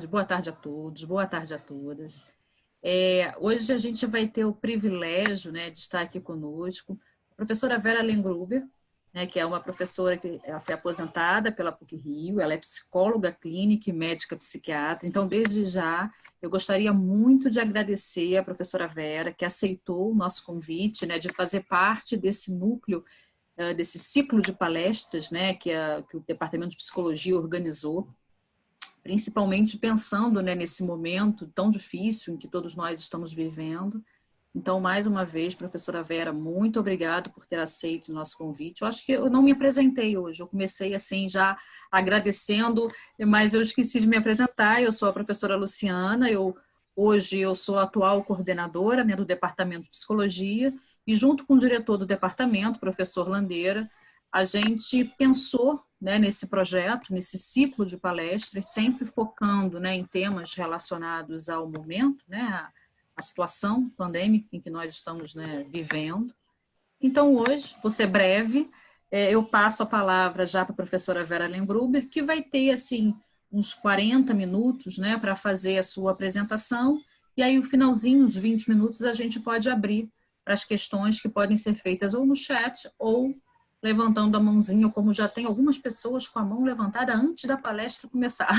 boa tarde a todos, boa tarde a todas. Hoje a gente vai ter o privilégio, né, de estar aqui conosco a professora Vera Lengruber, né, que é uma professora que ela foi aposentada pela PUC-Rio, ela é psicóloga clínica e médica psiquiatra, então desde já eu gostaria muito de agradecer à professora Vera, que aceitou o nosso convite, né, de fazer parte desse núcleo, desse ciclo de palestras, né, que o Departamento de Psicologia organizou, principalmente pensando, né, nesse momento tão difícil em que todos nós estamos vivendo. Então, mais uma vez, professora Vera, muito obrigado por ter aceito o nosso convite. Eu acho que eu não me apresentei hoje, eu comecei assim já agradecendo, mas eu esqueci de me apresentar. Eu sou a professora Luciana, hoje eu sou a atual coordenadora, né, do Departamento de Psicologia, e junto com o diretor do departamento, professor Landeira, a gente pensou, né, nesse projeto, nesse ciclo de palestras, sempre focando, né, em temas relacionados ao momento, né, a situação pandêmica em que nós estamos, né, vivendo. Então, hoje, vou ser breve, eu passo a palavra já para a professora Vera Lengruber, que vai ter, assim, uns 40 minutos, né, para fazer a sua apresentação, e aí o finalzinho, uns 20 minutos, a gente pode abrir para as questões que podem ser feitas ou no chat ou levantando a mãozinha, como já tem algumas pessoas com a mão levantada antes da palestra começar.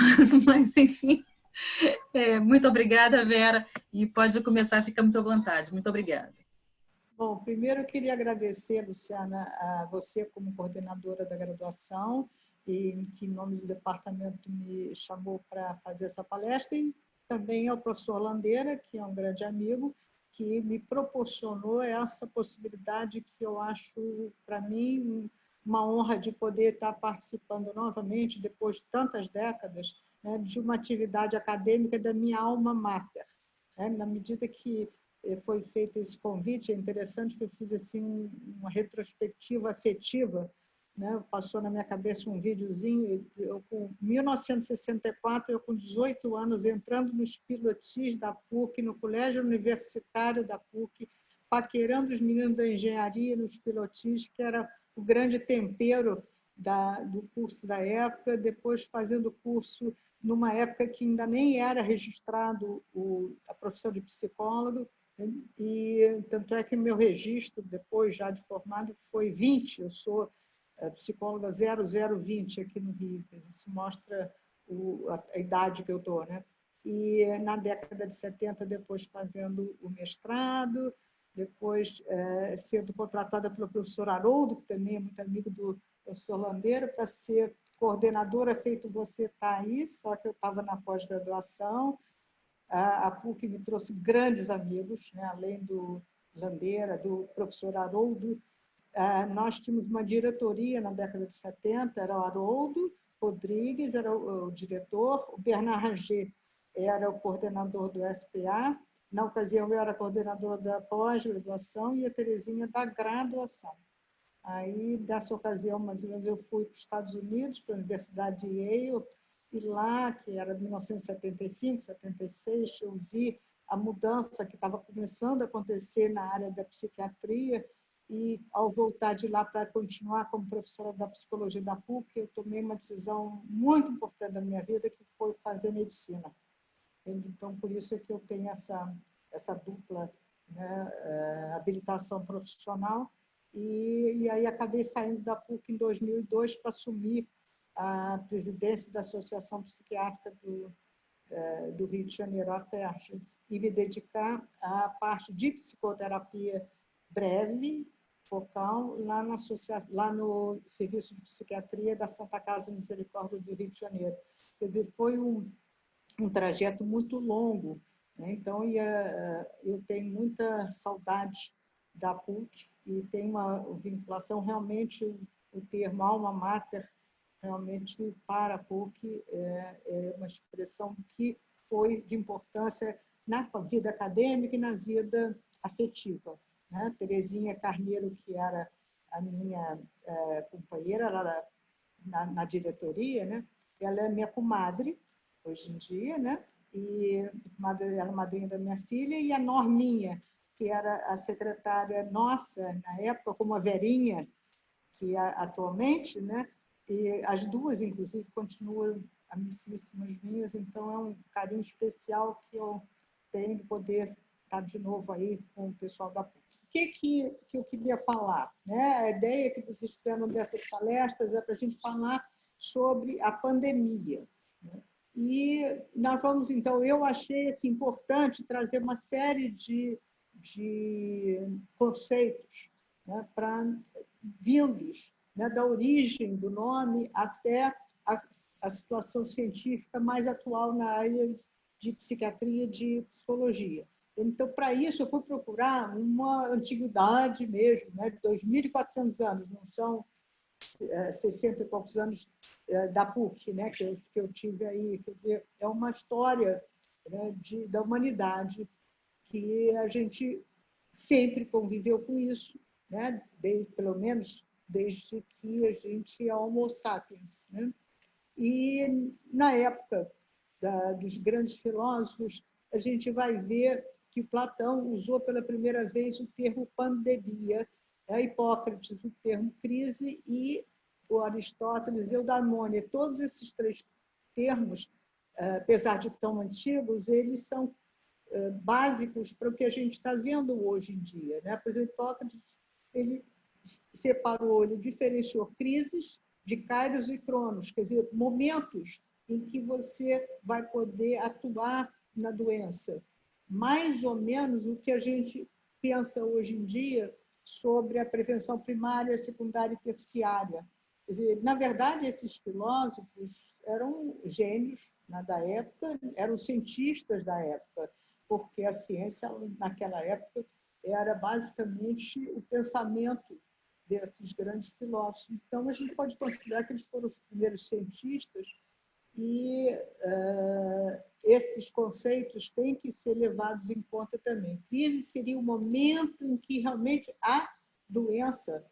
Mas, enfim, muito obrigada, Vera, e pode começar, fica muito à vontade. Muito obrigada. Bom, primeiro eu queria agradecer, Luciana, a você como coordenadora da graduação e que em nome do departamento me chamou para fazer essa palestra, e também ao professor Landeira, que é um grande amigo, que me proporcionou essa possibilidade que eu acho, para mim, uma honra de poder estar participando novamente, depois de tantas décadas, né, de uma atividade acadêmica da minha alma mater. Na medida que foi feito esse convite, é interessante que eu fiz assim, uma retrospectiva afetiva, né? Passou na minha cabeça um videozinho, eu com 1964, eu com 18 anos, entrando nos pilotis da PUC, no colégio universitário da PUC, paquerando os meninos da engenharia nos pilotis, que era o grande tempero do curso da época, depois fazendo curso numa época que ainda nem era registrado a profissão de psicólogo, e tanto é que meu registro, depois já de formado, foi 20, eu sou psicóloga 0020 aqui no Rio, isso mostra a idade que eu estou, né? E na década de 70, depois fazendo o mestrado, depois sendo contratada pelo professor Haroldo, que também é muito amigo do professor Landeira, para ser coordenadora, feito você está aí, só que eu estava na pós-graduação. A PUC me trouxe grandes amigos, né? Além do Landeira, do professor Haroldo. Nós tínhamos uma diretoria na década de 70, era o Haroldo Rodrigues, era o diretor, o Bernard Ranger era o coordenador do SPA, na ocasião eu era coordenadora da pós-graduação e a Terezinha da graduação. Aí, dessa ocasião, mais ou menos, eu fui para os Estados Unidos, para a Universidade de Yale, e lá, que era de 1975, 76, eu vi a mudança que estava começando a acontecer na área da psiquiatria, e ao voltar de lá para continuar como professora da psicologia da PUC, eu tomei uma decisão muito importante da minha vida, que foi fazer medicina. Então, por isso é que eu tenho essa dupla, né, habilitação profissional, e aí acabei saindo da PUC em 2002 para assumir a presidência da Associação Psiquiátrica do Rio de Janeiro, a APERJ, e me dedicar à parte de psicoterapia breve, focal, lá no Serviço de Psiquiatria da Santa Casa Misericórdia do Rio de Janeiro. Quer dizer, foi um trajeto muito longo, né? Então, eu tenho muita saudade da PUC e tenho uma vinculação, realmente, o termo alma mater, realmente, para a PUC, é uma expressão que foi de importância na vida acadêmica e na vida afetiva, né? Terezinha Carneiro, que era a minha companheira, ela era na diretoria, né? Ela é minha comadre, hoje em dia, né? E ela é madrinha da minha filha, e a Norminha, que era a secretária nossa, na época, como a Verinha, que atualmente, né? E as duas, inclusive, continuam amicíssimas minhas, então é um carinho especial que eu tenho de poder estar de novo aí com o pessoal da PUC. O que eu queria falar? Né? A ideia que vocês tiveram dessas palestras é para a gente falar sobre a pandemia. Né? E nós vamos, então, eu achei assim, importante trazer uma série de conceitos, né, vindos, né, da origem do nome até a situação científica mais atual na área de psiquiatria e de psicologia. Então, para isso, eu fui procurar uma antiguidade mesmo, né, de 2.400 anos, não são 60 e poucos anos da PUC, né, que eu tive aí. Quer dizer, é uma história, né, da humanidade que a gente sempre conviveu com isso, né, pelo menos desde que a gente é Homo sapiens. Né? E, na época dos grandes filósofos, a gente vai ver que Platão usou pela primeira vez o termo pandemia, Hipócrates o termo crise e o Aristóteles, eudaimonia. Todos esses três termos, apesar de tão antigos, eles são básicos para o que a gente está vendo hoje em dia. Né? Por exemplo, Hipócrates, ele separou, ele diferenciou crises de Kairos e Cronos, quer dizer, momentos em que você vai poder atuar na doença. Mais ou menos o que a gente pensa hoje em dia sobre a prevenção primária, secundária e terciária. Quer dizer, na verdade, esses filósofos eram gênios, né, da época, eram cientistas da época, porque a ciência, naquela época, era basicamente o pensamento desses grandes filósofos. Então, a gente pode considerar que eles foram os primeiros cientistas e esses conceitos têm que ser levados em conta também. Crise seria o momento em que realmente a doença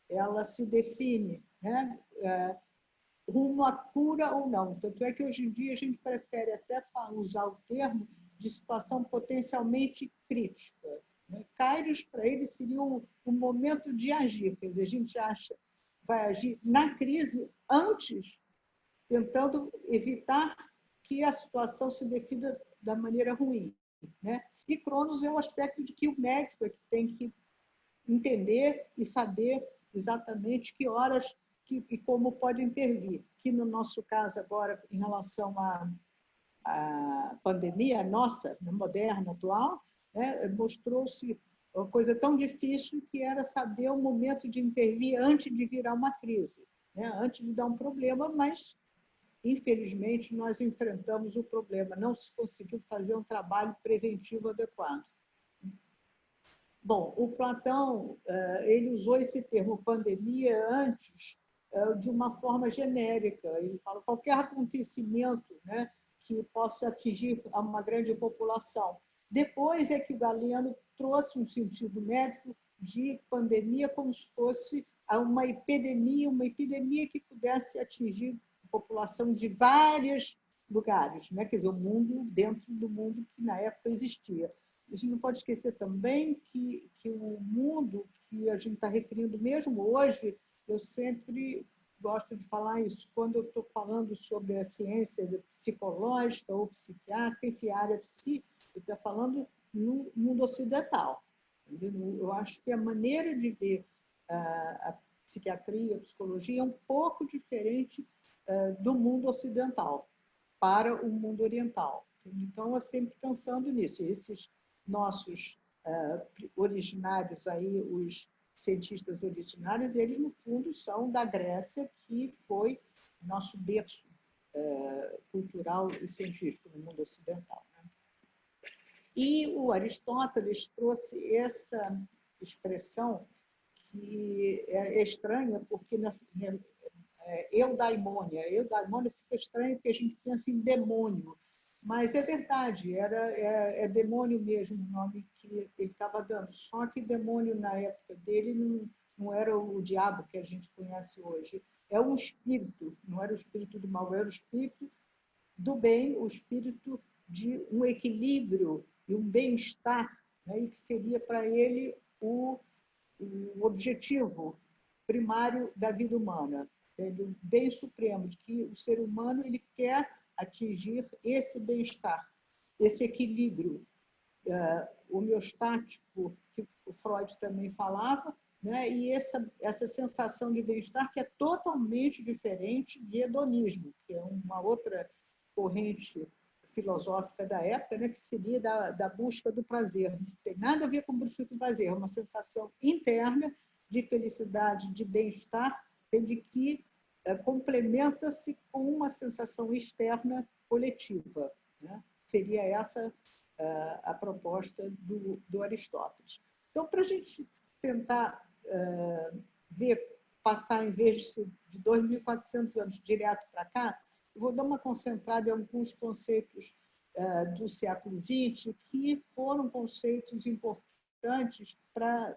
ela se define, né? Rumo à cura ou não. Tanto é que hoje em dia a gente prefere até usar o termo de situação potencialmente crítica. Né? Kairos, para ele, seria um momento de agir. Quer dizer, a gente vai agir na crise antes, tentando evitar que a situação se defina da maneira ruim. Né? E Cronos é o aspecto de que o médico é que tem que entender e saber exatamente que horas e como pode intervir. Que no nosso caso agora, em relação à pandemia, a nossa, moderna, atual, né, mostrou-se uma coisa tão difícil que era saber o momento de intervir antes de virar uma crise, né, antes de dar um problema, mas, infelizmente, nós enfrentamos o problema, não se conseguiu fazer um trabalho preventivo adequado. Bom, o Platão ele usou esse termo pandemia antes de uma forma genérica. Ele fala qualquer acontecimento, né, que possa atingir uma grande população. Depois é que o Galeno trouxe um sentido médico de pandemia como se fosse uma epidemia que pudesse atingir a população de vários lugares, né? Quer dizer, o mundo dentro do mundo que na época existia. A gente não pode esquecer também que o mundo que a gente está referindo mesmo hoje, eu sempre gosto de falar isso, quando eu estou falando sobre a ciência psicológica ou psiquiátrica, enfim, a área psi, eu estou falando no mundo ocidental. Entendeu? Eu acho que a maneira de ver a psiquiatria, a psicologia é um pouco diferente do mundo ocidental para o mundo oriental. Então, eu sempre pensando nisso. Esses nossos originários aí, os cientistas originários, eles no fundo são da Grécia, que foi nosso berço cultural e científico no mundo ocidental. Né? E o Aristóteles trouxe essa expressão que é estranha, porque eudaimonia fica estranho porque a gente pensa em demônio. Mas é verdade, é demônio mesmo o nome que ele estava dando. Só que demônio, na época dele, não era o diabo que a gente conhece hoje. É um espírito, não era o espírito do mal, era o espírito do bem, o espírito de um equilíbrio e um bem-estar, né? E que seria para ele o objetivo primário da vida humana. O bem supremo, de que o ser humano ele quer atingir esse bem-estar, esse equilíbrio homeostático, que o Freud também falava, né? E essa sensação de bem-estar que é totalmente diferente de hedonismo, que é uma outra corrente filosófica da época, né? Que seria da busca do prazer. Não tem nada a ver com busca do prazer, é uma sensação interna de felicidade, de bem-estar, de que complementa-se com uma sensação externa coletiva, né? Seria essa a proposta do Aristóteles. Então, para a gente tentar ver, passar, em vez de 2.400 anos direto para cá, eu vou dar uma concentrada em alguns conceitos do século XX que foram conceitos importantes para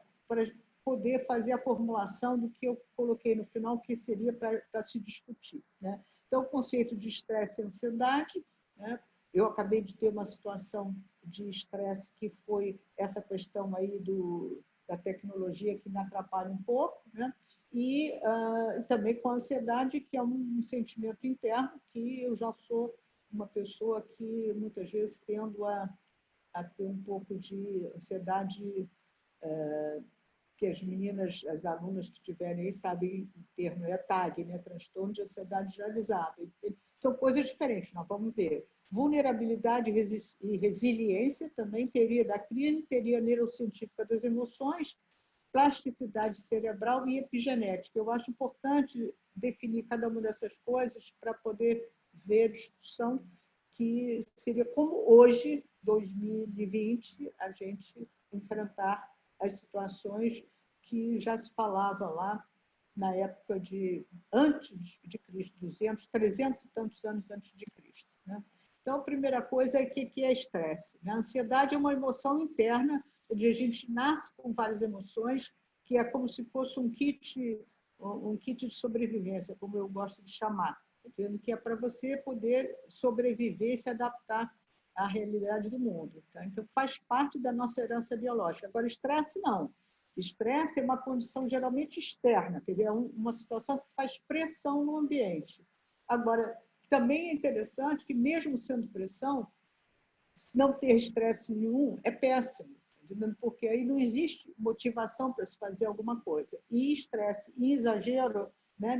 poder fazer a formulação do que eu coloquei no final, que seria para se discutir, né? Então, o conceito de estresse e ansiedade, né? Eu acabei de ter uma situação de estresse que foi essa questão aí da tecnologia que me atrapalha um pouco, né? E também com a ansiedade, que é um sentimento interno, que eu já sou uma pessoa que muitas vezes tendo a ter um pouco de ansiedade, que as meninas, as alunas que tiverem aí sabem o termo, é TAG, né? Transtorno de ansiedade generalizada. São coisas diferentes, nós vamos ver. Vulnerabilidade e resiliência, também teoria da crise, teoria neurocientífica das emoções, plasticidade cerebral e epigenética. Eu acho importante definir cada uma dessas coisas para poder ver a discussão, que seria como hoje, 2020, a gente enfrentar as situações que já se falava lá na época antes de Cristo, 200, 300 e tantos anos antes de Cristo, né? Então, a primeira coisa é o que é estresse. A ansiedade é uma emoção interna, onde a gente nasce com várias emoções, que é como se fosse um kit de sobrevivência, como eu gosto de chamar, que é para você poder sobreviver e se adaptar à realidade do mundo, tá? Então, faz parte da nossa herança biológica. Agora, estresse não. Estresse é uma condição geralmente externa, quer dizer, é uma situação que faz pressão no ambiente. Agora, também é interessante que, mesmo sendo pressão, não ter estresse nenhum é péssimo, porque aí não existe motivação para se fazer alguma coisa. E estresse em exagero, né,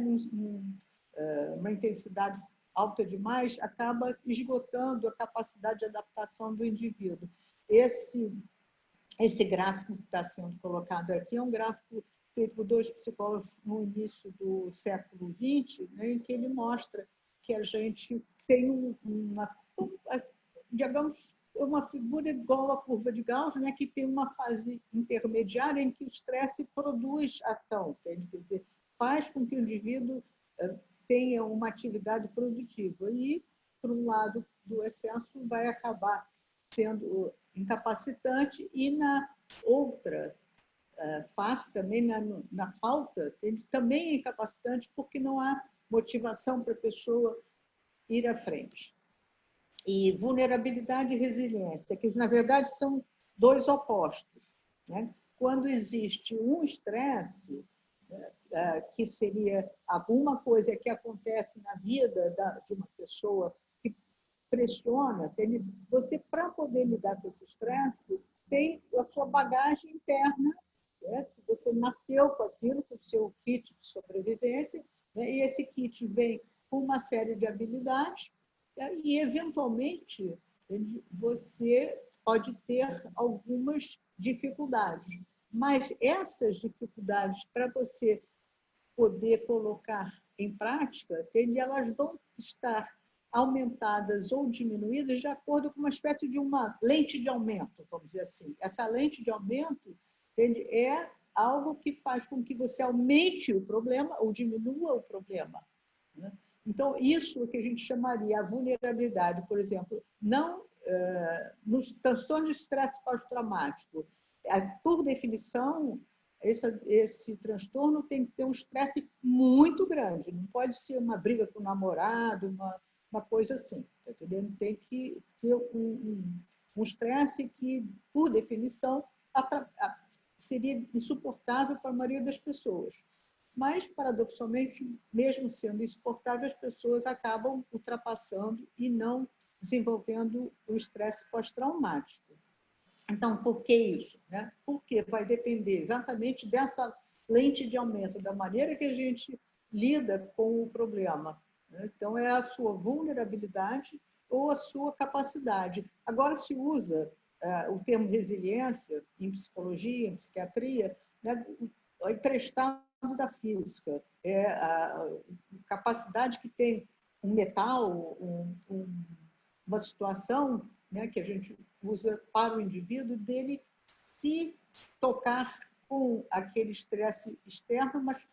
uma intensidade alta demais, acaba esgotando a capacidade de adaptação do indivíduo. Esse gráfico que está sendo colocado aqui é um gráfico feito por dois psicólogos no início do século XX, né, em que ele mostra que a gente tem digamos, uma figura igual à curva de Gauss, né, que tem uma fase intermediária em que o estresse produz ação, quer dizer, faz com que o indivíduo tenha uma atividade produtiva. E, por um lado, do excesso vai acabar sendo incapacitante, e na outra face, também na falta, ele também é incapacitante, porque não há motivação para a pessoa ir à frente. E vulnerabilidade e resiliência, que na verdade são dois opostos, né? Quando existe um estresse, que seria alguma coisa que acontece na vida de uma pessoa que pressiona, você, para poder lidar com esse estresse, tem a sua bagagem interna, né? Você nasceu com aquilo, com o seu kit de sobrevivência, né? E esse kit vem com uma série de habilidades, e, eventualmente, você pode ter algumas dificuldades. Mas essas dificuldades, para você poder colocar em prática, elas vão estar aumentadas ou diminuídas de acordo com uma espécie de uma lente de aumento, vamos dizer assim. Essa lente de aumento é algo que faz com que você aumente o problema ou diminua o problema, né? Então, isso é o que a gente chamaria a vulnerabilidade, por exemplo, não nos transtornos de estresse pós-traumático. Por definição, esse transtorno tem que ter um estresse muito grande, não pode ser uma briga com o namorado, uma coisa assim, tá entendendo? Tem que ser um estresse que, por definição, seria insuportável para a maioria das pessoas. mas, paradoxalmente, mesmo sendo insuportável, as pessoas acabam ultrapassando e não desenvolvendo o estresse pós-traumático. Então, por que isso? Né? Porque vai depender exatamente dessa lente de aumento, da maneira que a gente lida com o problema. Né? Então, é a sua vulnerabilidade ou a sua capacidade. Agora se usa o termo resiliência em psicologia, em psiquiatria, né, emprestado da física. É a capacidade que tem um metal, uma situação, né, que a gente usa para o indivíduo, dele se tocar com aquele estresse externo, mas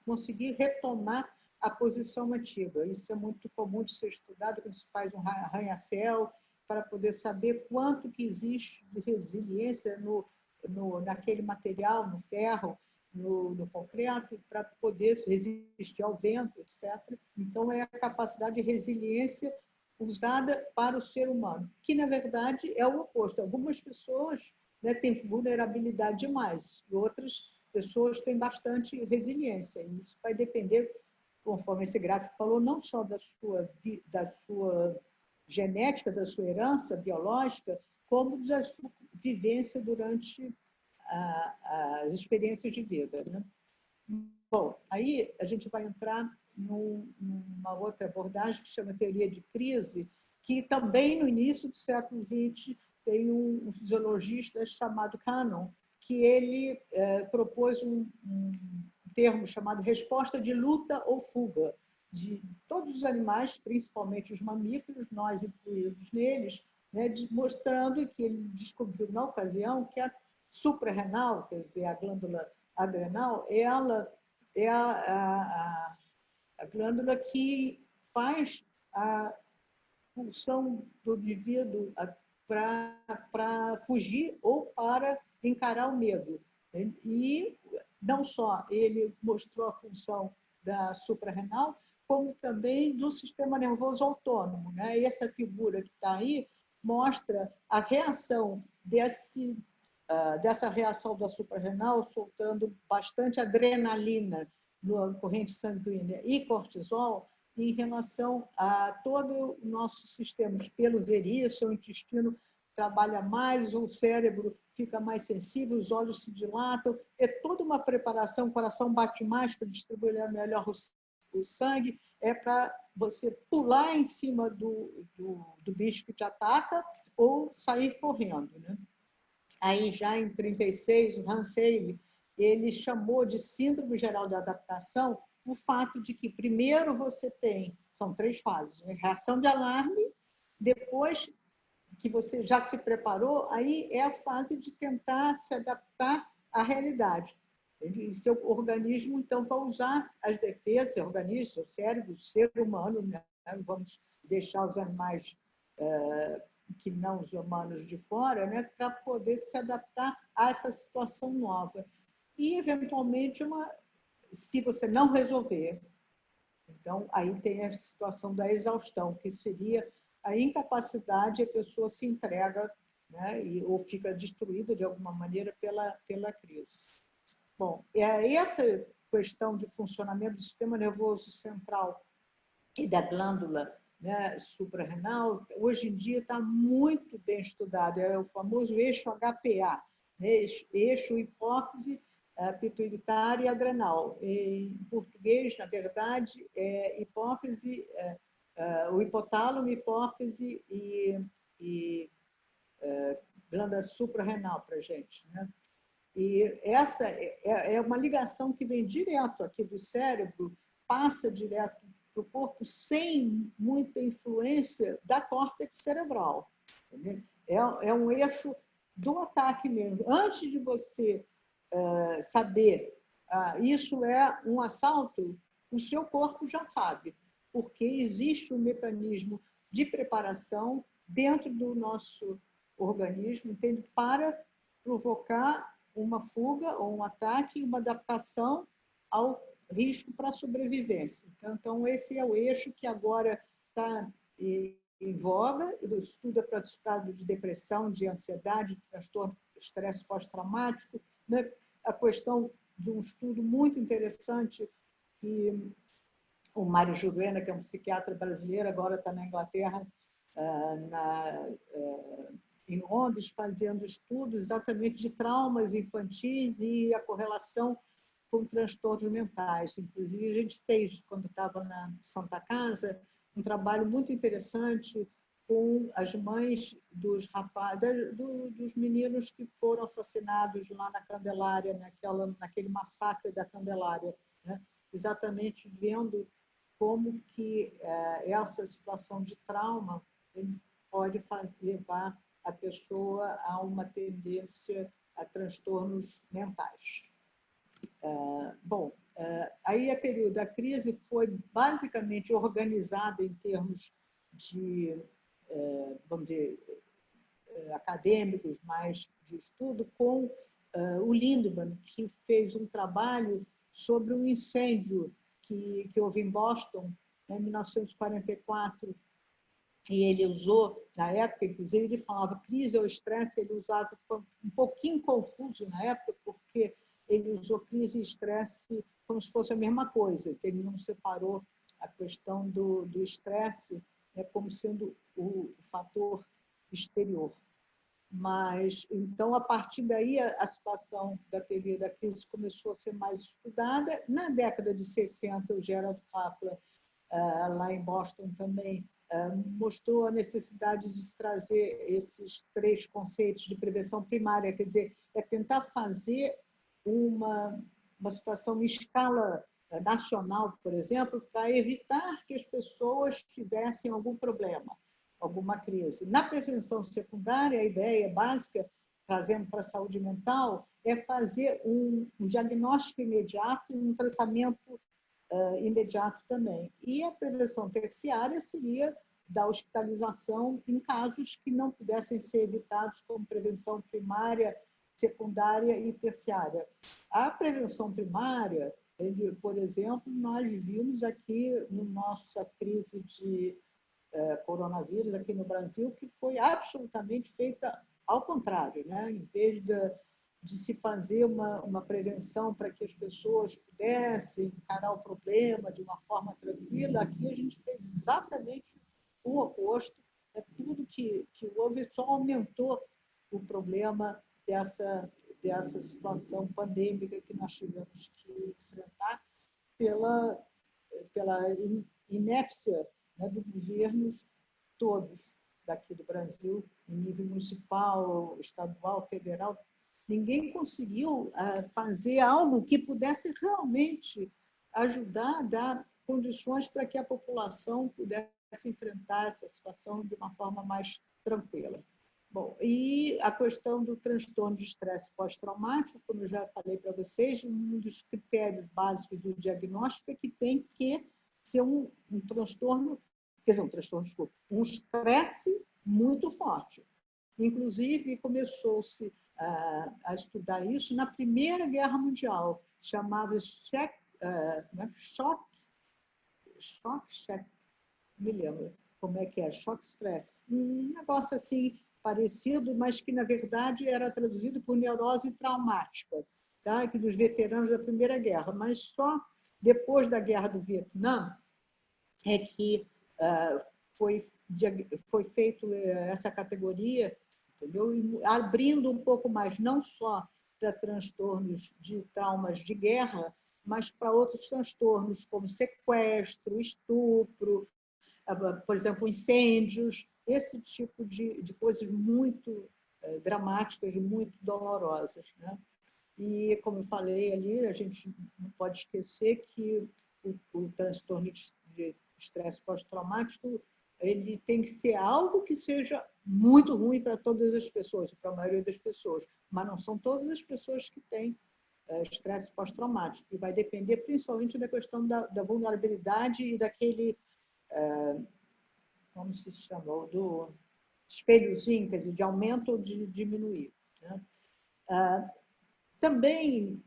conseguir retomar a posição antiga. Isso é muito comum de ser estudado quando se faz um arranha-céu, para poder saber quanto que existe de resiliência naquele material, no ferro, no concreto, para poder resistir ao vento, etc. Então, é a capacidade de resiliência usada para o ser humano, que, na verdade, é o oposto. Algumas pessoas, né, têm vulnerabilidade demais, e outras pessoas têm bastante resiliência. E isso vai depender, conforme esse gráfico falou, não só da sua genética, da sua herança biológica, como da sua vivência durante as experiências de vida. Né? Bom, aí a gente vai entrar numa outra abordagem que chama teoria de crise, que também no início do século XX tem um fisiologista chamado Cannon, que ele propôs um termo chamado resposta de luta ou fuga, de todos os animais, principalmente os mamíferos, nós incluídos neles, né, mostrando que ele descobriu na ocasião que a suprarrenal, quer dizer, a glândula adrenal, ela é a glândula que faz a função do indivíduo para fugir ou para encarar o medo. E não só ele mostrou a função da suprarrenal, como também do sistema nervoso autônomo. Né? E essa figura que está aí mostra a reação dessa reação da suprarrenal, soltando bastante adrenalina na corrente sanguínea e cortisol, em relação a todo o nosso sistema, os pelos eriçam, o intestino trabalha mais, o cérebro fica mais sensível, os olhos se dilatam, é toda uma preparação, o coração bate mais para distribuir melhor o sangue, é para você pular em cima do bicho que te ataca ou sair correndo. Né? Aí, já em 1936, o Hans Selye, ele chamou de síndrome geral de adaptação o fato de que, primeiro, você tem, são 3 fases, né? Reação de alarme, depois que você já se preparou, aí é a fase de tentar se adaptar à realidade. E seu organismo, então, vai usar as defesas, seu organismo, seu cérebro, o ser humano, né? Vamos deixar os animais que não os humanos de fora, né? Para poder se adaptar a essa situação nova. E, eventualmente, se você não resolver, então, aí tem a situação da exaustão, que seria a incapacidade, a pessoa se entrega, né, ou fica destruída de alguma maneira pela crise. Bom, essa questão de funcionamento do sistema nervoso central e da glândula, né, suprarrenal, hoje em dia está muito bem estudado, é o famoso eixo HPA, né, eixo hipófise, pituitária e adrenal. Em português, na verdade, é hipófise, o hipotálamo, hipófise e glândula suprarrenal para a gente. Né? E essa é uma ligação que vem direto aqui do cérebro, passa direto para o corpo sem muita influência da córtex cerebral. Entendeu? É um eixo do ataque mesmo. Antes de você saber isso é um assalto, o seu corpo já sabe, porque existe um mecanismo de preparação dentro do nosso organismo, entende? Para provocar uma fuga ou um ataque, uma adaptação ao risco para a sobrevivência. Então, esse é o eixo que agora está em voga, estuda para estado de depressão, de ansiedade, de transtorno, estresse pós-traumático, né? A questão de um estudo muito interessante que o Mário Juvena, que é um psiquiatra brasileiro, agora está na Inglaterra, em Londres, fazendo estudos exatamente de traumas infantis e a correlação com transtornos mentais. Inclusive, a gente fez, quando estava na Santa Casa, um trabalho muito interessante com as mães dos rapazes, dos meninos que foram assassinados lá na Candelária, naquele massacre da Candelária, né? Exatamente vendo como que essa situação de trauma ele pode levar a pessoa a uma tendência a transtornos mentais. Bom, aí a teoria da crise foi basicamente organizada em termos de, vamos dizer, acadêmicos, mais de estudo, com o Lindemann, que fez um trabalho sobre um incêndio que houve em Boston, em 1944, e ele usou, na época, inclusive, ele falava crise ou estresse, ele usava, foi um pouquinho confuso na época, porque ele usou crise e estresse como se fosse a mesma coisa, ele não separou a questão do estresse, né, como sendo o fator exterior. Mas, então, a partir daí, a situação da teoria da crise começou a ser mais estudada. Na década de 60, o Gerald Kaplan, lá em Boston também, mostrou a necessidade de se trazer esses 3 conceitos de prevenção primária, quer dizer, é tentar fazer uma situação em escala nacional, por exemplo, para evitar que as pessoas tivessem algum problema, alguma crise. Na prevenção secundária, a ideia básica, trazendo para a saúde mental, é fazer um diagnóstico imediato e um tratamento imediato também. E a prevenção terciária seria da hospitalização em casos que não pudessem ser evitados, como prevenção primária, secundária e terciária. A prevenção primária, por exemplo, nós vimos aqui na nossa crise de coronavírus aqui no Brasil, que foi absolutamente feita ao contrário, né? Em vez de se fazer uma prevenção para que as pessoas pudessem encarar o problema de uma forma tranquila, aqui a gente fez exatamente o oposto. Tudo que houve só aumentou o problema dessa situação pandêmica que nós tivemos que enfrentar pela inépcia, né, dos governos todos daqui do Brasil, em nível municipal, estadual, federal. Ninguém conseguiu fazer algo que pudesse realmente ajudar a dar condições para que a população pudesse enfrentar essa situação de uma forma mais tranquila. Bom, e a questão do transtorno de estresse pós-traumático, como eu já falei para vocês, um dos critérios básicos do diagnóstico é que tem que ser um transtorno, quer dizer, desculpa, um estresse muito forte. Inclusive, começou-se a estudar isso na Primeira Guerra Mundial, chamava-se choque, me lembro como é que é, choque stress. Um negócio assim parecido, mas que, na verdade, era traduzido por neurose traumática, tá? Que dos veteranos da Primeira Guerra. Mas só depois da Guerra do Vietnã é que foi feito essa categoria, entendeu? Abrindo um pouco mais, não só para transtornos de traumas de guerra, mas para outros transtornos, como sequestro, estupro, por exemplo, incêndios, esse tipo de coisas muito dramáticas, muito dolorosas, né? E, como eu falei ali, a gente não pode esquecer que o transtorno de estresse pós-traumático ele tem que ser algo que seja muito ruim para todas as pessoas, para a maioria das pessoas, mas não são todas as pessoas que têm estresse pós-traumático, e vai depender principalmente da questão da vulnerabilidade e daquele, como se chamou, do espelhozinho, quer dizer, de aumento ou de diminuir, né? Também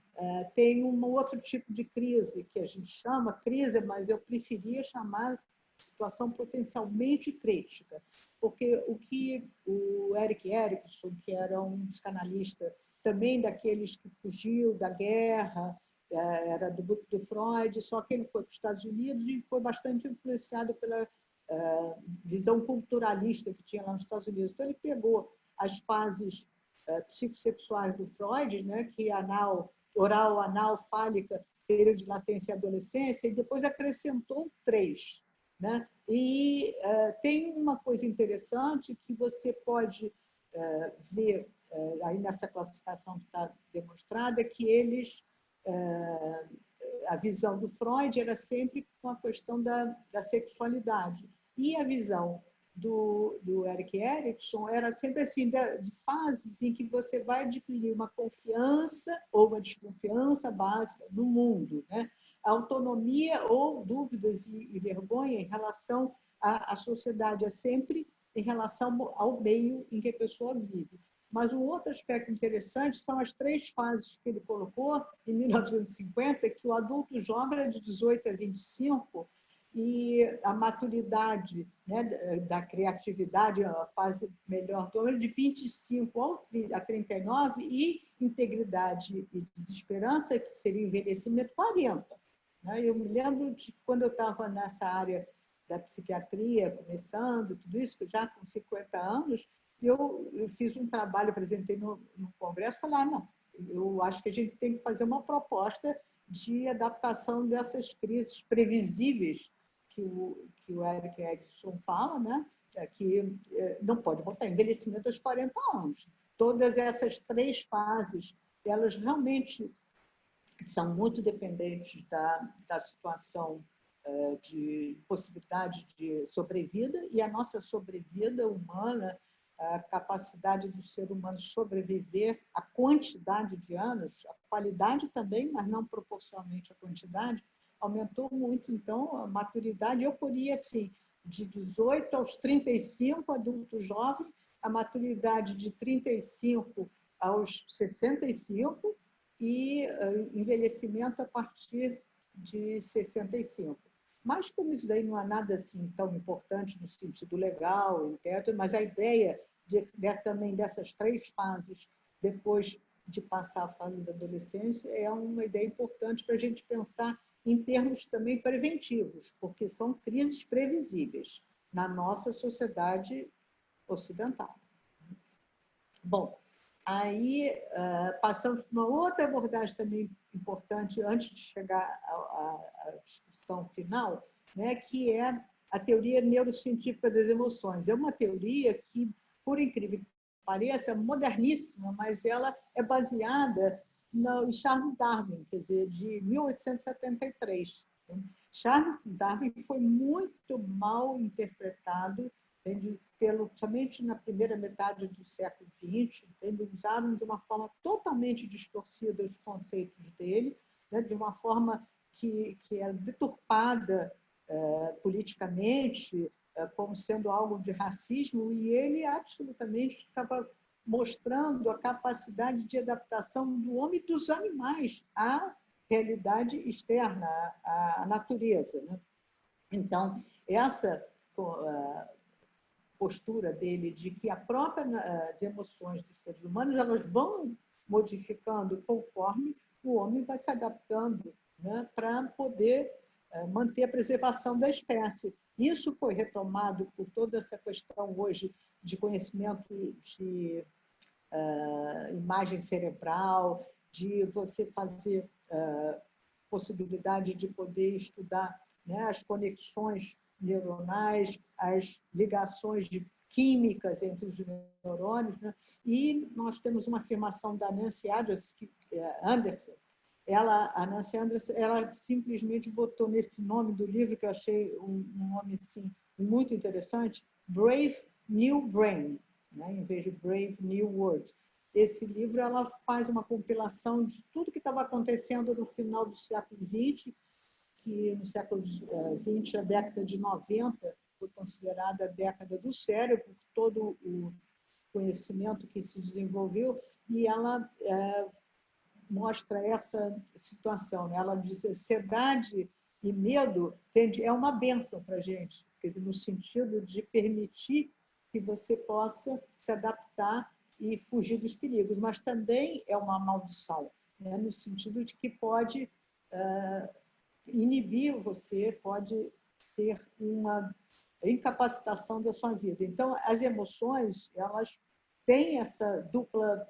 tem um outro tipo de crise que a gente chama crise, mas eu preferia chamar situação potencialmente crítica, porque o que o Erik Erikson, que era um psicanalista também daqueles que fugiu da guerra, era do grupo do Freud, só que ele foi para os Estados Unidos e foi bastante influenciado pela visão culturalista que tinha lá nos Estados Unidos. Então, ele pegou as fases psicossexuais do Freud, né, que é oral, anal, fálica, período de latência e adolescência, e depois acrescentou 3. Né? E tem uma coisa interessante que você pode ver aí nessa classificação que está demonstrada, que eles, a visão do Freud era sempre com a questão da sexualidade, e a visão do Erik Erikson era sempre assim, de fases em que você vai adquirir uma confiança ou uma desconfiança básica no mundo, né? Autonomia ou dúvidas e vergonha em relação à sociedade, é sempre em relação ao meio em que a pessoa vive. Mas um outro aspecto interessante são as 3 fases que ele colocou em 1950, que o adulto jovem era de 18 a 25, e a maturidade, né, da criatividade, a fase melhor do homem, de 25 a 39, e integridade e desesperança, que seria envelhecimento, 40. Eu me lembro de quando eu estava nessa área da psiquiatria, começando, tudo isso, já com 50 anos, eu fiz um trabalho, apresentei no congresso, falei, não, eu acho que a gente tem que fazer uma proposta de adaptação dessas crises previsíveis que o Erik Erikson fala, né? Que não pode botar envelhecimento aos 40 anos. Todas essas 3 fases, elas realmente são muito dependentes da situação de possibilidade de sobrevida, e a nossa sobrevida humana, a capacidade do ser humano sobreviver, a quantidade de anos, a qualidade também, mas não proporcionalmente à quantidade, aumentou muito. Então, a maturidade, eu poria, assim, de 18 aos 35, adulto jovem, a maturidade de 35 aos 65, e envelhecimento a partir de 65. Mas como isso daí não é nada assim tão importante no sentido legal, mas a ideia também dessas 3 fases, depois de passar a fase da adolescência, é uma ideia importante para a gente pensar em termos também preventivos, porque são crises previsíveis na nossa sociedade ocidental. Bom, aí passamos para uma outra abordagem também importante, antes de chegar à discussão final, né, que é a teoria neurocientífica das emoções. É uma teoria que, por incrível que pareça, é moderníssima, mas ela é baseada em Charles Darwin, quer dizer, de 1873. Charles Darwin foi muito mal interpretado, somente na primeira metade do século XX, usaram de uma forma totalmente distorcida os conceitos dele, né, de uma forma que era deturpada politicamente, como sendo algo de racismo, e ele absolutamente estava mostrando a capacidade de adaptação do homem e dos animais à realidade externa, à natureza. Né? Então, essa postura dele de que as emoções dos seres humanos, elas vão modificando conforme o homem vai se adaptando, né, para poder manter a preservação da espécie. Isso foi retomado por toda essa questão hoje de conhecimento de imagem cerebral, de você fazer possibilidade de poder estudar, né, as conexões neuronais, as ligações químicas entre os neurônios, né? E nós temos uma afirmação da Nancy Anderson. A Nancy Anderson, ela simplesmente botou nesse nome do livro, que eu achei um nome assim, muito interessante, Brave New Brain, né? Em vez de Brave New World. Esse livro, ela faz uma compilação de tudo que estava acontecendo no final do século XX, que no século XX, a década de 90, foi considerada a década do cérebro, por todo o conhecimento que se desenvolveu, e ela mostra essa situação. Né? Ela diz que a ansiedade E medo, entende, é uma bênção para a gente, quer dizer, no sentido de permitir que você possa se adaptar e fugir dos perigos, mas também é uma maldição, né? No sentido de que pode inibir você, pode ser uma incapacitação da sua vida. Então, as emoções, elas têm essa dupla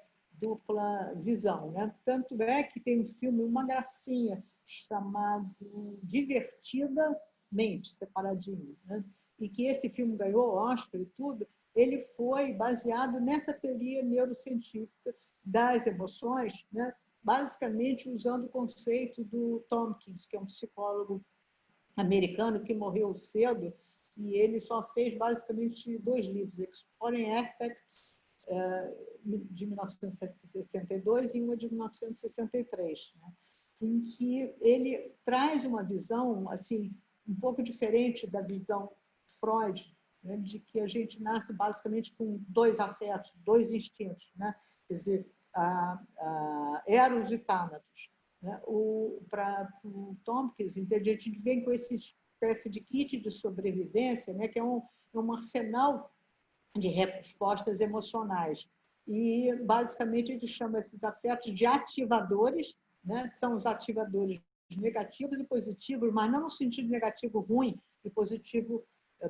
visão, né? Tanto é que tem um filme, uma gracinha, chamado Divertidamente, separadinho, né? E que esse filme ganhou Oscar e tudo, ele foi baseado nessa teoria neurocientífica das emoções, né? Basicamente usando o conceito do Tompkins, que é um psicólogo americano que morreu cedo, e ele só fez basicamente 2 livros, Exploring Affects, de 1962 e uma de 1963, né? Em que ele traz uma visão assim um pouco diferente da visão Freud, né, de que a gente nasce basicamente com 2 afetos, 2 instintos, né? Quer dizer, Eros e Thanatos. Né? Para o Tompkins, a gente vem com essa espécie de kit de sobrevivência, né, que é um arsenal de respostas emocionais. E, basicamente, ele chama esses afetos de ativadores, né? São os ativadores negativos e positivos, mas não no sentido negativo ruim e positivo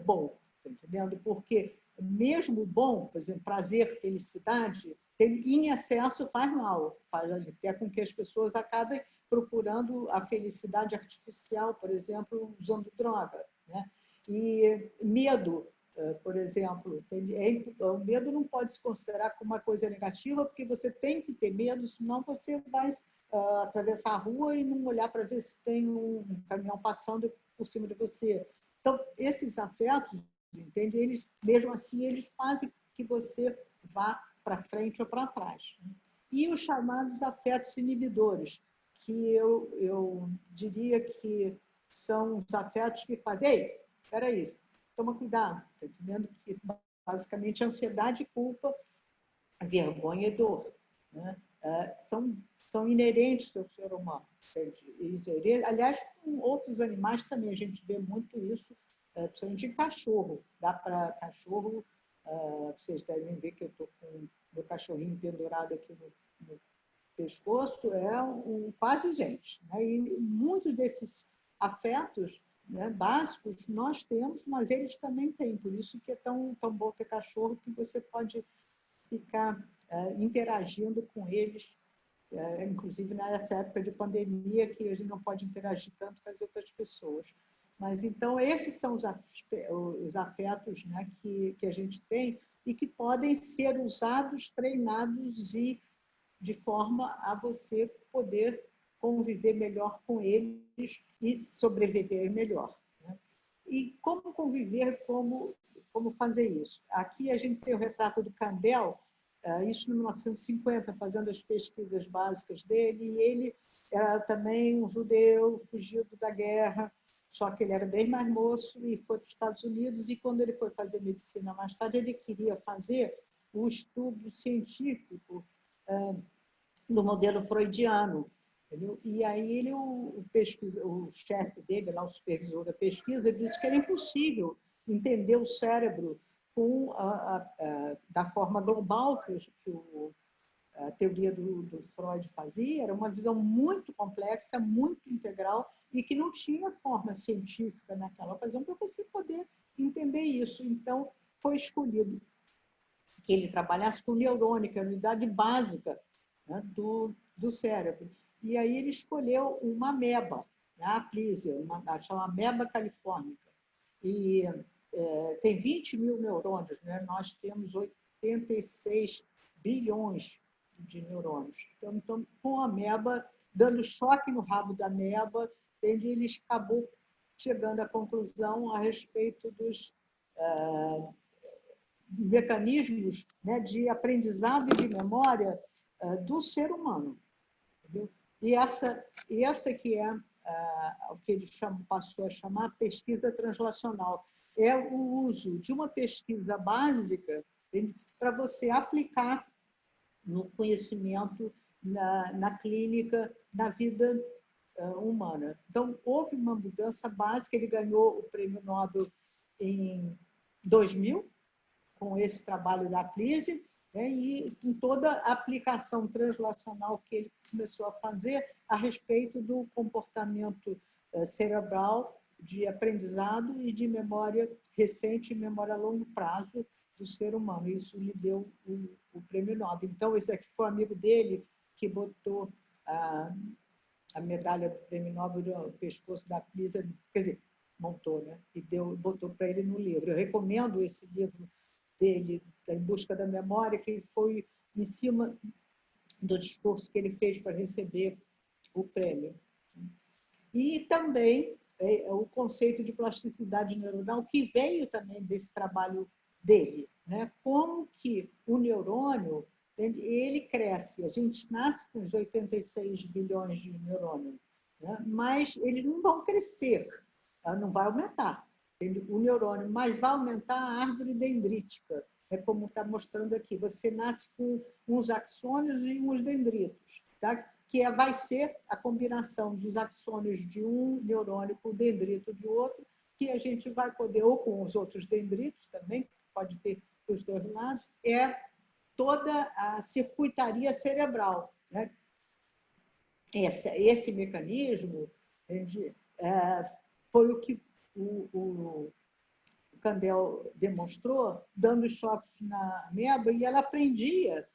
bom, tá entendendo? Porque mesmo bom, por exemplo, prazer, felicidade, em excesso faz mal, faz até com que as pessoas acabem procurando a felicidade artificial, por exemplo, usando droga, né? E medo, por exemplo, o medo não pode se considerar como uma coisa negativa, porque você tem que ter medo, senão você vai atravessar a rua e não olhar para ver se tem um caminhão passando por cima de você. Então, esses afetos, entende? Eles, mesmo assim, eles fazem que você vá para frente ou para trás. E os chamados afetos inibidores, que eu diria que são os afetos que fazem, ei, espera aí, toma cuidado, tá entendendo? Que basicamente ansiedade, culpa, vergonha e dor, né? São inerentes ao ser humano. Aliás, com outros animais também a gente vê muito isso, principalmente em cachorro. Dá para cachorro, vocês devem ver que eu estou com o meu cachorrinho pendurado aqui no pescoço, quase gente. Né? E muitos desses afetos, né, básicos nós temos, mas eles também têm. Por isso que é tão bom ter cachorro, que você pode ficar interagindo com eles, inclusive nessa época de pandemia, que a gente não pode interagir tanto com as outras pessoas. Mas, então, esses são os afetos, né, que a gente tem e que podem ser usados, treinados e de forma a você poder conviver melhor com eles e sobreviver melhor. Né? E como conviver, como fazer isso? Aqui a gente tem o retrato do Kandel, isso em 1950, fazendo as pesquisas básicas dele, e ele era também um judeu fugido da guerra, só que ele era bem mais moço e foi para os Estados Unidos, e quando ele foi fazer medicina mais tarde, ele queria fazer o estudo científico do modelo freudiano. Entendeu? E aí o chefe dele, lá, o supervisor da pesquisa, disse que era impossível entender o cérebro da forma global que a teoria do Freud fazia. Era uma visão muito complexa, muito integral, e que não tinha forma científica naquela ocasião para você poder entender isso. Então, foi escolhido que ele trabalhasse com neurônio, que é a unidade básica, né, do cérebro. E aí ele escolheu uma ameba, né, a Aplysia, chama ameba californica. E tem 20 mil neurônios, né? Nós temos 86 bilhões de neurônios. Então, com a ameba, dando choque no rabo da ameba, ele acabou chegando à conclusão a respeito dos mecanismos, né, de aprendizado e de memória do ser humano. Entendeu? E essa que é o que ele passou a chamar pesquisa translacional. É o uso de uma pesquisa básica para você aplicar no conhecimento, na clínica, na vida humana. Então, houve uma mudança básica. Ele ganhou o Prêmio Nobel em 2000, com esse trabalho da Plise, né, e com toda a aplicação translacional que ele começou a fazer a respeito do comportamento cerebral, de aprendizado e de memória recente e memória a longo prazo do ser humano. Isso lhe deu o Prêmio Nobel. Então, esse aqui foi um amigo dele que botou a medalha do Prêmio Nobel no pescoço da Plisa, quer dizer, montou, né? E botou para ele no livro. Eu recomendo esse livro dele, Em Busca da Memória, que foi em cima do discurso que ele fez para receber o prêmio. E também o conceito de plasticidade neuronal, que veio também desse trabalho dele, né? Como que o neurônio ele cresce. A gente nasce com os 86 bilhões de neurônios, né? Mas eles não vão crescer, não vai aumentar. O neurônio, mas vai aumentar a árvore dendrítica. É como está mostrando aqui. Você nasce com uns axônios e uns dendritos, tá? Que vai ser a combinação dos axônios de um neurônio com o dendrito de outro, que a gente vai poder, ou com os outros dendritos também, pode ter os dois lados, é toda a circuitaria cerebral, né? Esse mecanismo foi o que o Kandel demonstrou, dando choques na ameba, e ela aprendia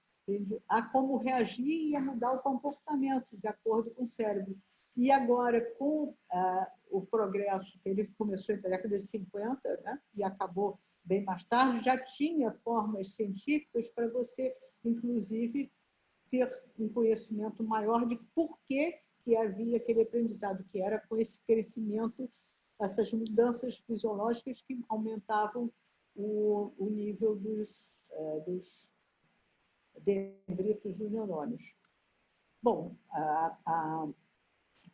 a como reagir e a mudar o comportamento de acordo com o cérebro. E agora, com o progresso que ele começou na década de 50, né, e acabou bem mais tarde, já tinha formas científicas para você, inclusive, ter um conhecimento maior de por que havia aquele aprendizado, que era com esse crescimento, essas mudanças fisiológicas que aumentavam o nível dos dendritos dos neurônios. Bom, a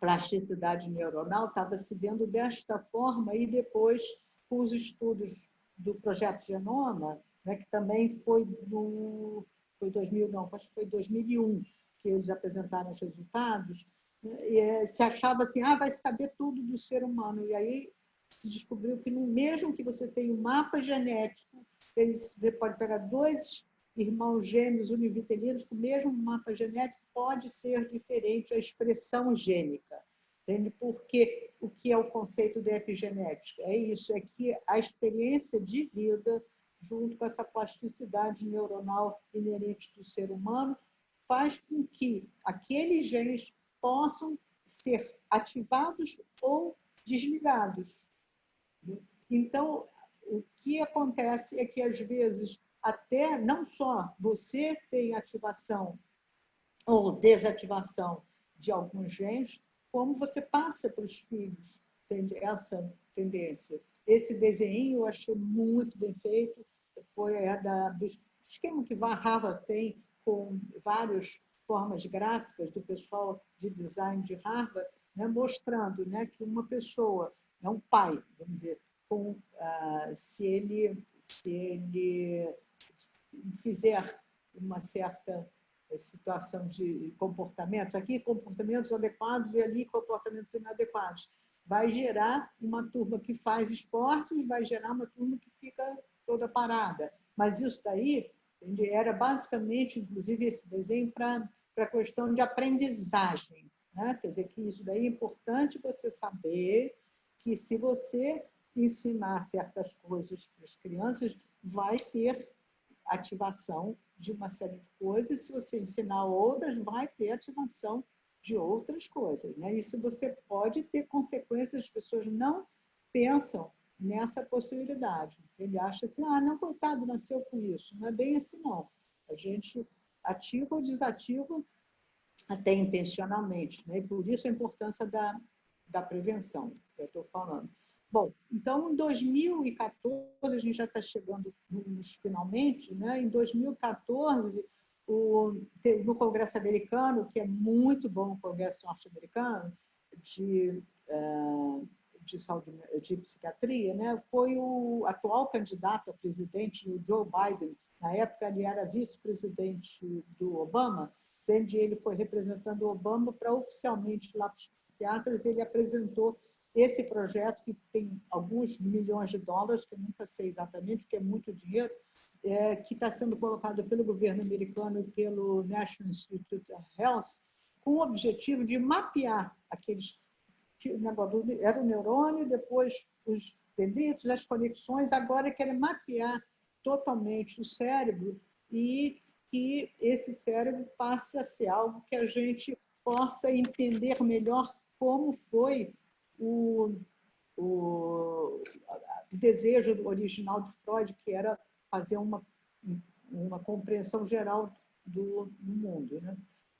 plasticidade neuronal estava se vendo desta forma, e depois, com os estudos do Projeto Genoma, né, que também foi 2000, não, acho que foi 2001, que eles apresentaram os resultados, né, se achava assim, vai saber tudo do ser humano, e aí se descobriu que mesmo que você tenha um mapa genético, você pode pegar dois irmãos gêmeos univitelinos com o mesmo mapa genético, pode ser diferente a expressão gênica. Entende? Porque o que é o conceito de epigenética? É isso, é que a experiência de vida, junto com essa plasticidade neuronal inerente do ser humano, faz com que aqueles genes possam ser ativados ou desligados. Então, o que acontece é que, às vezes, até não só você tem ativação ou desativação de alguns genes, como você passa para os filhos, tem essa tendência. Esse desenho eu achei muito bem feito, foi do esquema que a Harvard tem, com várias formas gráficas do pessoal de design de Harvard, né, mostrando, né, que uma pessoa, é um pai, vamos dizer, se ele fizer uma certa situação de comportamentos, aqui comportamentos adequados e ali comportamentos inadequados, vai gerar uma turma que faz esporte e vai gerar uma turma que fica toda parada. Mas isso daí era basicamente, inclusive, esse desenho para a questão de aprendizagem, né? Quer dizer, que isso daí é importante você saber que, se você ensinar certas coisas para as crianças, vai ter ativação de uma série de coisas, se você ensinar outras, vai ter ativação de outras coisas, né? Isso você pode ter consequências, as pessoas não pensam nessa possibilidade. Ele acha assim, não, coitado, nasceu com isso. Não é bem assim, não. A gente ativa ou desativa até intencionalmente, né? E por isso a importância da prevenção, que eu estou falando. Bom, então, em 2014, a gente já está chegando finalmente, né? Em 2014, no Congresso americano, que é muito bom, o Congresso norte-americano, de saúde, de psiquiatria, né? Foi o atual candidato a presidente, o Joe Biden. Na época, ele era vice-presidente do Obama, onde ele foi representando o Obama para oficialmente lá psiquiatras, ele apresentou esse projeto que tem alguns milhões de dólares, que eu nunca sei exatamente, porque é muito dinheiro, que está sendo colocado pelo governo americano e pelo National Institute of Health, com o objetivo de mapear aqueles negócio, era o neurônio, depois os dendritos, as conexões, agora querem mapear totalmente o cérebro e que esse cérebro passe a ser algo que a gente possa entender melhor como foi o desejo original de Freud, que era fazer uma compreensão geral do mundo, né?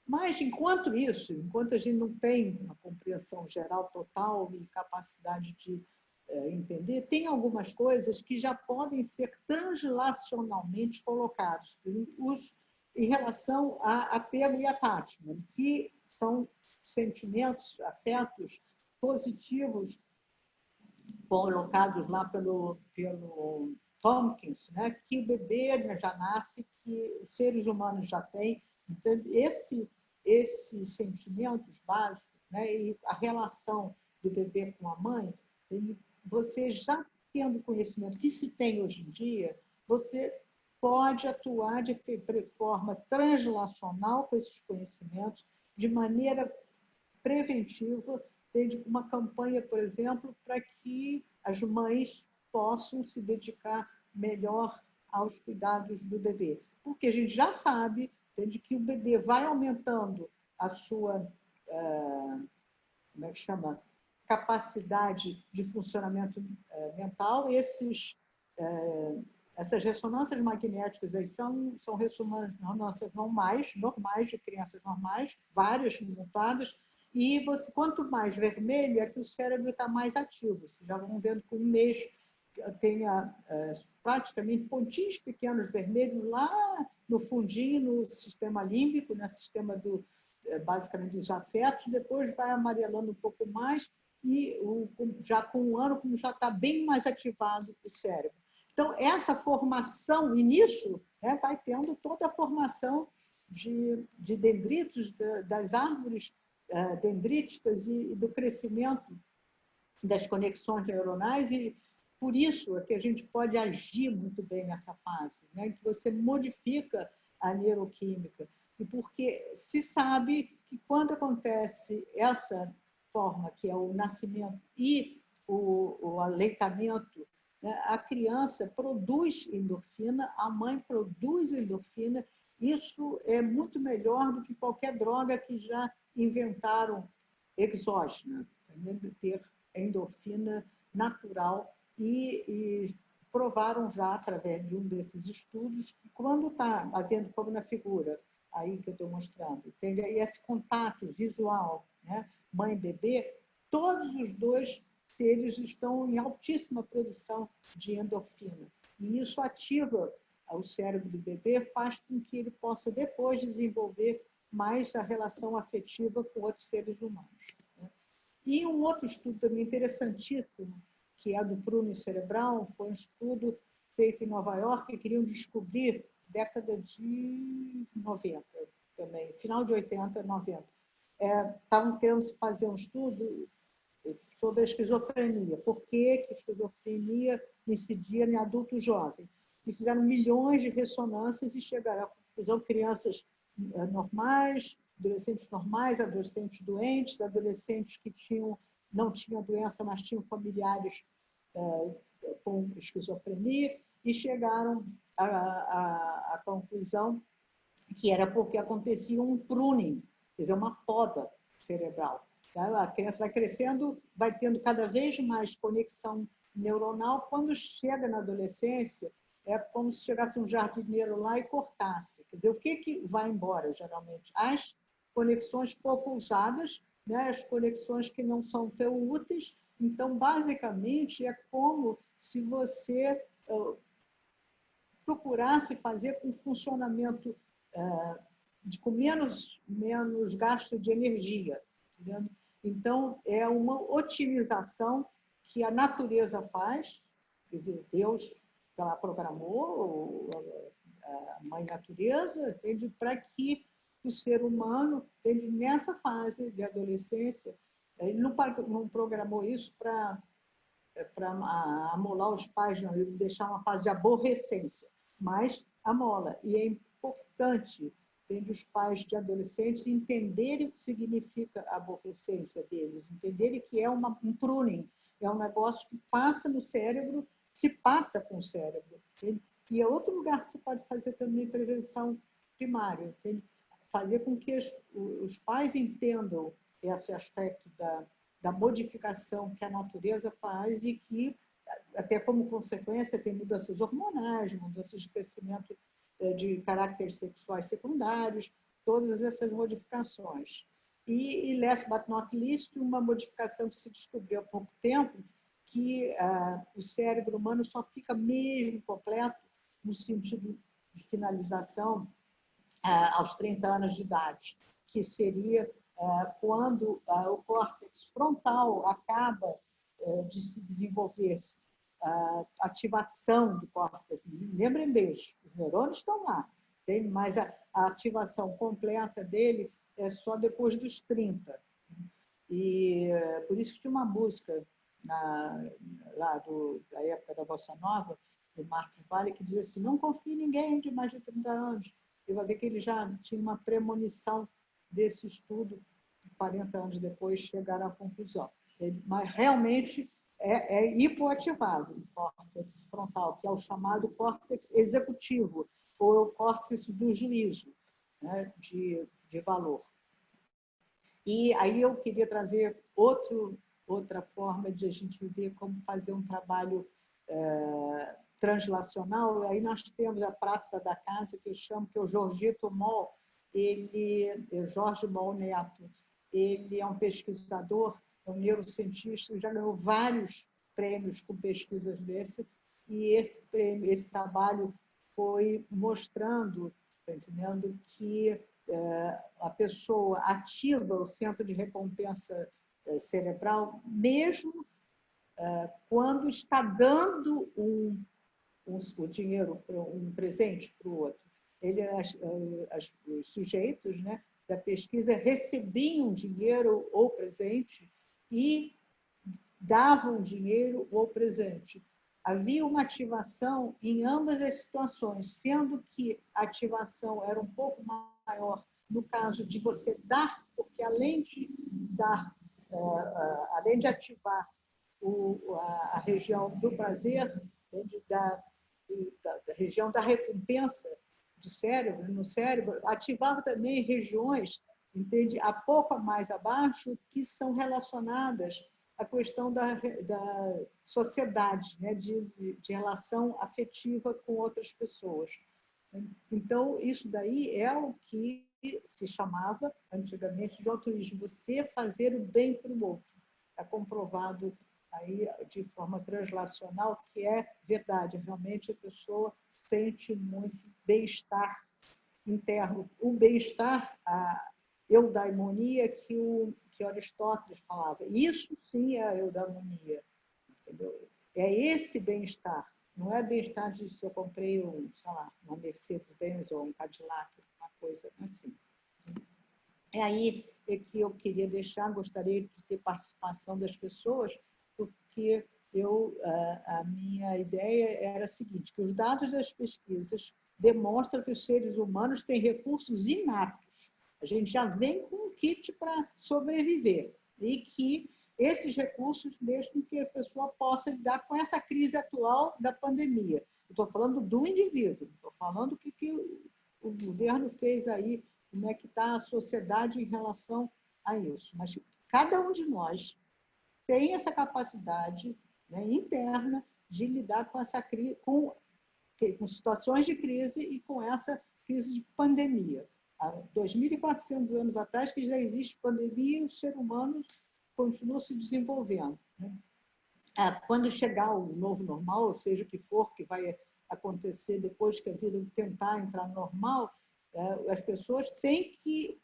Mas, enquanto isso, enquanto a gente não tem uma compreensão geral total e capacidade de entender, tem algumas coisas que já podem ser translacionalmente colocadas em relação a apego e attachment, que são sentimentos, afetos positivos colocados lá pelo Tompkins, né? Que o bebê já nasce, que os seres humanos já têm. Então, esses sentimentos básicos, né? E a relação do bebê com a mãe, você já tendo conhecimento que se tem hoje em dia, você pode atuar de forma translacional com esses conhecimentos, de maneira preventiva, tem uma campanha, por exemplo, para que as mães possam se dedicar melhor aos cuidados do bebê. Porque a gente já sabe de que o bebê vai aumentando a sua como é que chama? Capacidade de funcionamento mental, e essas ressonâncias magnéticas aí são ressonâncias normais de crianças normais, várias montadas, e quanto mais vermelho é que o cérebro está mais ativo. Vocês já vão vendo que um mês tenha praticamente pontinhos pequenos vermelhos lá no fundinho, no sistema límbico, no sistema basicamente dos afetos, depois vai amarelando um pouco mais e já com um ano, como já está bem mais ativado o cérebro. Então, essa formação, e nisso vai tendo toda a formação de dendritos, das árvores dendríticas e do crescimento das conexões neuronais, e por isso é que a gente pode agir muito bem nessa fase, né, em que você modifica a neuroquímica. E porque se sabe que quando acontece essa forma, que é o nascimento e o aleitamento, né, a criança produz endorfina, a mãe produz endorfina. Isso é muito melhor do que qualquer droga que já inventaram exógena, de ter endorfina natural, e provaram já, através de um desses estudos, que quando está havendo, como na figura aí que eu estou mostrando, tem esse contato visual, né, mãe e bebê, todos os dois seres estão em altíssima produção de endorfina. E isso ativa o cérebro do bebê, faz com que ele possa depois desenvolver mais a relação afetiva com outros seres humanos. E um outro estudo também interessantíssimo, que é do pruning cerebral, foi um estudo feito em Nova York, que queriam descobrir, década de 90 também, final de 80, 90. Estavam querendo fazer um estudo sobre a esquizofrenia. Por que a esquizofrenia incidia em adulto jovem? E fizeram milhões de ressonâncias e chegaram à conclusão: crianças normais, adolescentes doentes, adolescentes que não tinham doença, mas tinham familiares com esquizofrenia, e chegaram à conclusão que era porque acontecia um pruning, quer dizer, uma poda cerebral. A criança vai crescendo, vai tendo cada vez mais conexão neuronal. Quando chega na adolescência, é como se chegasse um jardineiro lá e cortasse. Quer dizer, o que vai embora, geralmente? As conexões pouco usadas, né? As conexões que não são tão úteis. Então, basicamente, é como se você procurasse fazer com funcionamento com menos gasto de energia. Entendeu? Então, é uma otimização que a natureza faz, quer dizer, Deus ela programou, a mãe natureza, para que o ser humano, nessa fase de adolescência, Ele não programou isso para amolar os pais, não, ele deixar uma fase de aborrecência, mas amola. E é importante, entende, os pais de adolescentes entenderem o que significa a aborrecência deles, entenderem que é um pruning, é um negócio que passa no cérebro, se passa com o cérebro. Entende? E é outro lugar que você pode fazer também prevenção primária, entende? Fazer com que os pais entendam esse aspecto da modificação que a natureza faz e que, até como consequência, tem mudanças hormonais, mudanças de crescimento de caracteres sexuais secundários, todas essas modificações. E last but not least, uma modificação que se descobriu há pouco tempo, que o cérebro humano só fica mesmo completo no sentido de finalização aos 30 anos de idade, que seria quando o córtex frontal acaba de se desenvolver, a ativação do córtex. Lembrem bem, os neurônios estão lá, mas a ativação completa dele é só depois dos 30. E por isso que tinha uma música lá da época da Bossa Nova, do Marcos Valle, que dizia assim: não confie em ninguém de mais de 30 anos. Você vai ver que ele já tinha uma premonição desse estudo, 40 anos depois chegaram à conclusão. Mas realmente é hipoativado o córtex frontal, que é o chamado córtex executivo, ou o córtex do juízo, né, de valor. E aí eu queria trazer outra forma de a gente ver como fazer um trabalho translacional. Aí nós temos a prata da casa, que eu chamo, que é o Jorgito Moll, Jorge Moll Neto. Ele é um pesquisador, é um neurocientista, já ganhou vários prêmios com pesquisas desse, e esse trabalho foi mostrando, entendendo, que a pessoa ativa o centro de recompensa cerebral, mesmo quando está dando o dinheiro, um presente para o outro. Os sujeitos, né, da pesquisa recebiam dinheiro ou presente e davam dinheiro ou presente. Havia uma ativação em ambas as situações, sendo que a ativação era um pouco maior no caso de você dar, porque além de dar, além de ativar a região do prazer, da região da recompensa do cérebro, no cérebro, ativava também regiões, entende, a pouco mais abaixo, que são relacionadas à questão da sociedade, né, de relação afetiva com outras pessoas. Então, isso daí é o que se chamava antigamente de altruísmo, você fazer o bem para o outro. Está comprovado aí de forma translacional que é verdade, realmente a pessoa sente muito bem-estar interno. O bem-estar, a eudaimonia que Aristóteles falava. Isso sim é a eudaimonia. Entendeu? É esse bem-estar. Não é bem-estar de se eu comprei uma Mercedes-Benz ou um Cadillac, uma coisa assim. É aí que eu queria deixar, gostaria de ter participação das pessoas, porque a minha ideia era a seguinte, que os dados das pesquisas demonstram que os seres humanos têm recursos inatos. A gente já vem com um kit para sobreviver e que esses recursos deixam que a pessoa possa lidar com essa crise atual da pandemia. Estou falando do indivíduo, estou falando o que o governo fez aí, como é que está a sociedade em relação a isso. Mas cada um de nós tem essa capacidade, né, interna de lidar com essa crise, com situações de crise e com essa crise de pandemia. Há 2.400 anos atrás, que já existe pandemia, e o ser humano continua se desenvolvendo. Né? Quando chegar o novo normal, ou seja o que for que vai acontecer depois que a vida tentar entrar normal, as pessoas têm que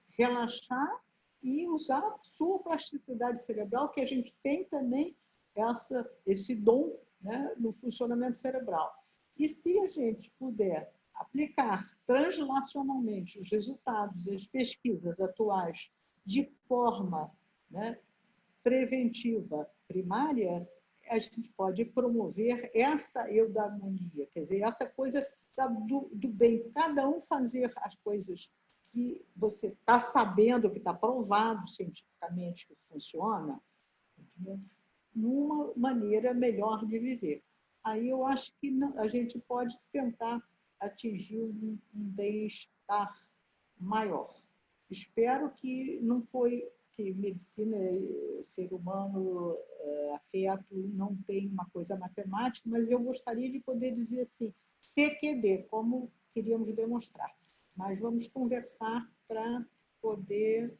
relaxar e usar a sua plasticidade cerebral, que a gente tem também esse dom, né, no funcionamento cerebral. E se a gente puder aplicar translacionalmente os resultados das pesquisas atuais de forma né, preventiva primária, a gente pode promover essa eudaimonia, quer dizer, essa coisa, sabe, do bem, cada um fazer as coisas que você está sabendo, que está provado cientificamente que funciona, entendeu? Numa maneira melhor de viver. Aí eu acho que a gente pode tentar atingir um bem-estar maior. Espero que não foi que medicina, ser humano, afeto, não tem uma coisa matemática, mas eu gostaria de poder dizer assim, CQD, como queríamos demonstrar. Mas vamos conversar para poder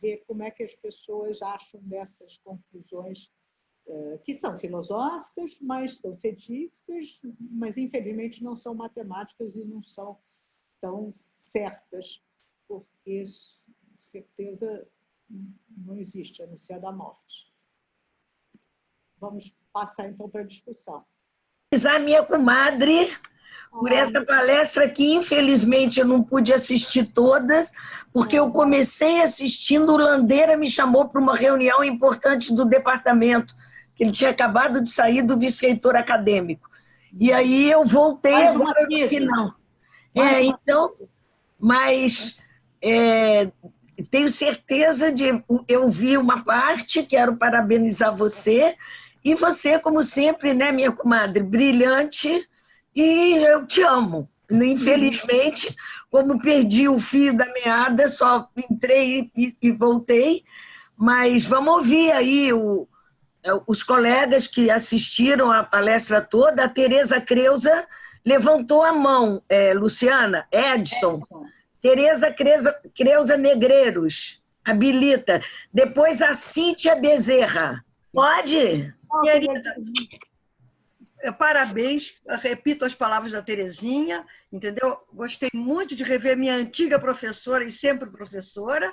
ver como é que as pessoas acham dessas conclusões que são filosóficas, mas são científicas, mas infelizmente não são matemáticas e não são tão certas, porque certeza não existe, a não ser a da morte. Vamos passar então para a discussão. A minha comadre por essa palestra que, infelizmente, eu não pude assistir todas, porque eu comecei assistindo, o Landeira me chamou para uma reunião importante do departamento, que ele tinha acabado de sair do vice-reitor acadêmico. E aí eu voltei agora no final. Então, mas tenho certeza de... Eu vi uma parte, quero parabenizar você, e você, como sempre, né, minha comadre, brilhante, e eu te amo. Infelizmente, como perdi o fio da meada, só entrei e voltei, mas vamos ouvir aí os colegas que assistiram a palestra toda. A Tereza Creuza levantou a mão, Luciana, Edson. Tereza Creuza Negreiros, habilita. Depois a Cíntia Bezerra. Pode? Querida, parabéns, repito as palavras da Terezinha, entendeu? Gostei muito de rever minha antiga professora e sempre professora,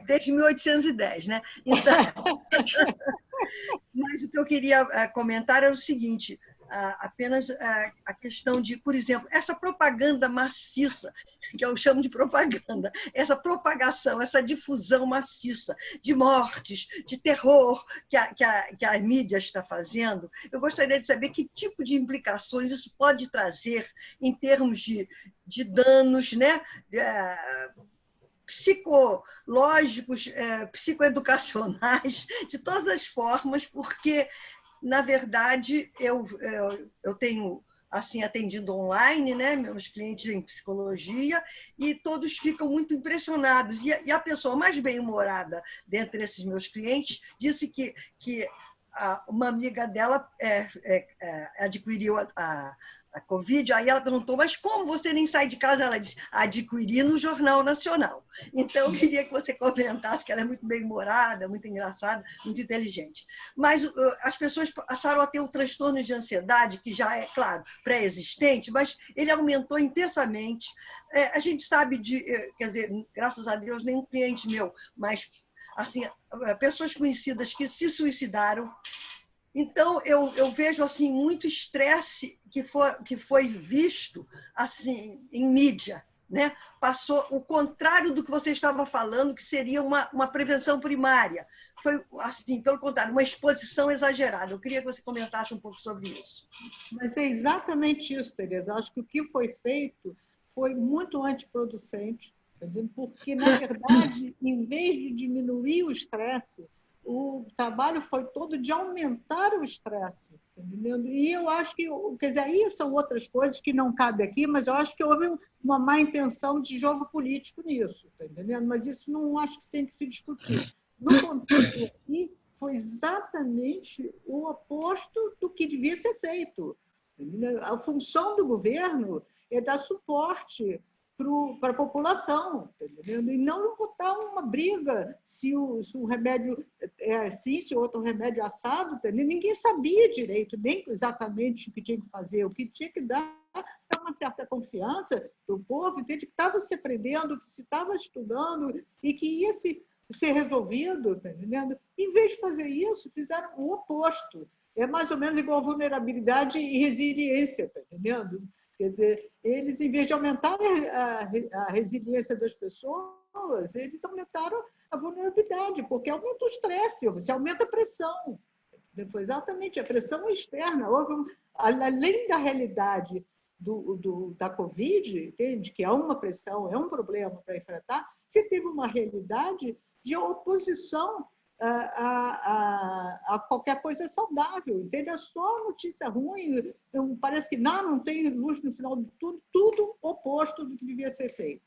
desde 1810, né? Então, mas o que eu queria comentar é o seguinte, apenas a questão de, por exemplo, essa propaganda maciça, que eu chamo de propaganda, essa propagação, essa difusão maciça de mortes, de terror que a mídia está fazendo, eu gostaria de saber que tipo de implicações isso pode trazer em termos de danos, né? Psicológicos, psicoeducacionais, de todas as formas, porque na verdade, eu tenho assim, atendido online, né, meus clientes em psicologia, e todos ficam muito impressionados. E a pessoa mais bem-humorada dentre esses meus clientes disse que uma amiga dela adquiriu a Covid, aí ela perguntou, mas como você nem sai de casa? Ela disse, adquiri no Jornal Nacional. Então, eu queria que você comentasse, que ela é muito bem-humorada, muito engraçada, muito inteligente. Mas as pessoas passaram a ter um transtorno de ansiedade, que já é, claro, pré-existente, mas ele aumentou intensamente. A gente sabe quer dizer, graças a Deus, nenhum cliente meu, mas assim, pessoas conhecidas que se suicidaram. Então, eu vejo assim, muito estresse que foi visto assim, em mídia. Né? Passou o contrário do que você estava falando, que seria uma prevenção primária. Foi, assim, pelo contrário, uma exposição exagerada. Eu queria que você comentasse um pouco sobre isso. Mas é exatamente isso, Tereza. Acho que o que foi feito foi muito antiproducente, porque, na verdade, em vez de diminuir o estresse, o trabalho foi todo de aumentar o estresse, entendeu? E eu acho que, quer dizer, aí são outras coisas que não cabem aqui, mas eu acho que houve uma má intenção de jogo político nisso, tá entendendo? Mas isso não acho que tem que se discutir. No contexto aqui, foi exatamente o oposto do que devia ser feito. Entendeu? A função do governo é dar suporte para a população, entendeu? E não botar uma briga se o remédio é assim, se o outro remédio é assado. Entendeu? Ninguém sabia direito, nem exatamente o que tinha que fazer, o que tinha que dar uma certa confiança para o povo, que estava se aprendendo, que se estava estudando e que ia ser resolvido. Entendeu? Em vez de fazer isso, fizeram o oposto. É mais ou menos igual vulnerabilidade e resiliência, está entendendo? Quer dizer, eles, em vez de aumentar a resiliência das pessoas, pessoas, eles aumentaram a vulnerabilidade, porque aumenta o estresse, você aumenta a pressão. Foi exatamente a pressão externa. Além da realidade da Covid, entende? Que é uma pressão, é um problema para enfrentar, você teve uma realidade de oposição a qualquer coisa saudável, entende? É só notícia ruim, parece que não tem luz no final de tudo, tudo oposto do que devia ser feito.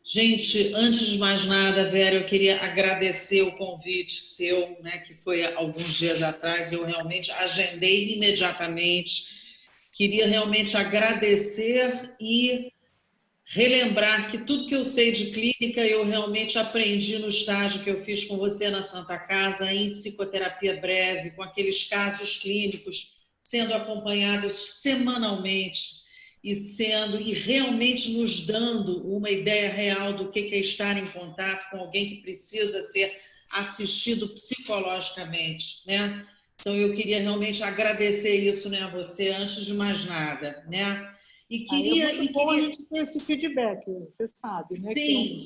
Gente, antes de mais nada, Vera, eu queria agradecer o convite seu, né, que foi há alguns dias atrás, eu realmente agendei imediatamente. Queria realmente agradecer e relembrar que tudo que eu sei de clínica eu realmente aprendi no estágio que eu fiz com você na Santa Casa, em psicoterapia breve, com aqueles casos clínicos sendo acompanhados semanalmente e realmente nos dando uma ideia real do que é estar em contato com alguém que precisa ser assistido psicologicamente, né? Então eu queria realmente agradecer isso, né, a você antes de mais nada, né? É muito bom a gente ter esse feedback, você sabe, né? Sim,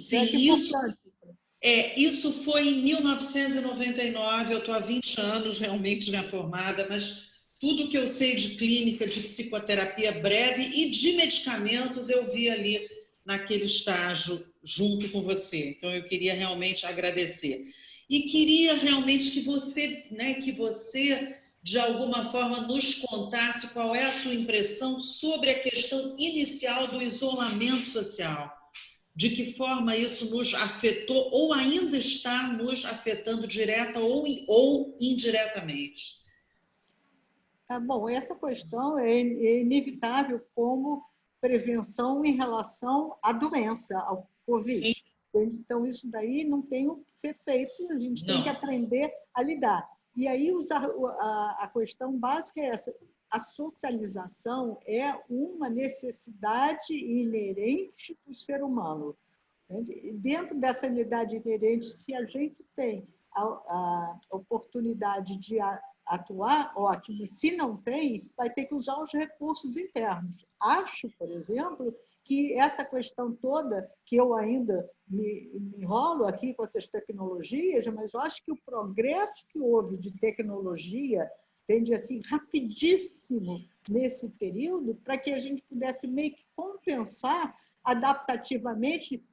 isso foi em 1999, eu estou há 20 anos realmente minha formada, mas tudo que eu sei de clínica, de psicoterapia breve e de medicamentos eu vi ali naquele estágio junto com você. Então eu queria realmente agradecer. E queria realmente que você de alguma forma nos contasse qual é a sua impressão sobre a questão inicial do isolamento social. De que forma isso nos afetou ou ainda está nos afetando direta ou indiretamente? Bom, essa questão é inevitável como prevenção em relação à doença, ao Covid. Sim. Então, isso daí não tem o que ser feito, a gente tem que aprender a lidar. E aí a questão básica é essa: a socialização é uma necessidade inerente do ser humano. Dentro dessa necessidade inerente, se a gente tem a oportunidade de atuar, ótimo. Se não tem, vai ter que usar os recursos internos. Acho, por exemplo, que essa questão toda, que eu ainda me enrolo aqui com essas tecnologias, mas eu acho que o progresso que houve de tecnologia tende assim rapidíssimo nesse período, para que a gente pudesse meio que compensar adaptativamente,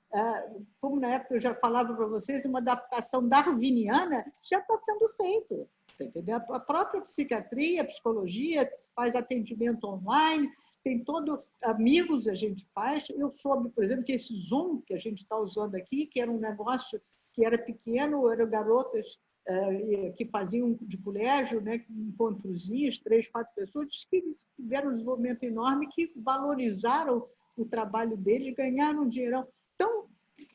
como na época eu já falava para vocês, uma adaptação darwiniana já está sendo feita. Entendeu? A própria psiquiatria, a psicologia faz atendimento online, tem amigos a gente faz. Eu soube, por exemplo, que esse Zoom que a gente está usando aqui, que era um negócio que era pequeno, eram garotas que faziam de colégio, né, encontrozinhos, 3, 4 pessoas, diz que eles tiveram um desenvolvimento enorme, que valorizaram o trabalho deles, ganharam dinheiro. Então,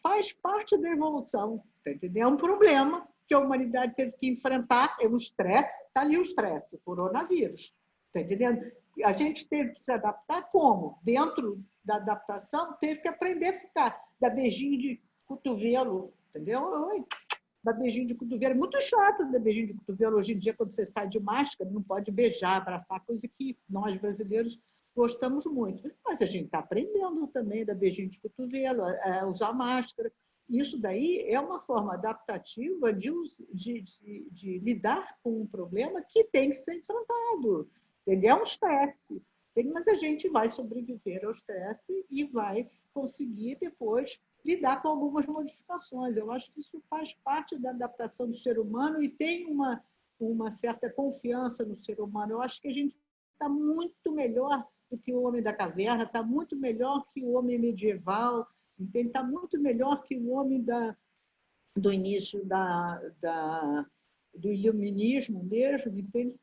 faz parte da evolução, entendeu? É um problema que a humanidade teve que enfrentar, é um estresse, está ali o estresse, coronavírus, está entendendo? A gente teve que se adaptar como? Dentro da adaptação, teve que aprender a ficar, dar beijinho de cotovelo, entendeu? Oi, dar beijinho de cotovelo, muito chato dar beijinho de cotovelo hoje em dia, quando você sai de máscara, não pode beijar, abraçar, coisa que nós brasileiros gostamos muito. Mas a gente está aprendendo também a dar beijinho de cotovelo, usar máscara. Isso daí é uma forma adaptativa de lidar com um problema que tem que ser enfrentado. Entendeu? É um estresse, mas a gente vai sobreviver ao estresse e vai conseguir depois lidar com algumas modificações. Eu acho que isso faz parte da adaptação do ser humano e tem uma certa confiança no ser humano. Eu acho que a gente está muito melhor do que o homem da caverna, está muito melhor que o homem medieval, entende? Está muito melhor que o homem do início do iluminismo mesmo, entende?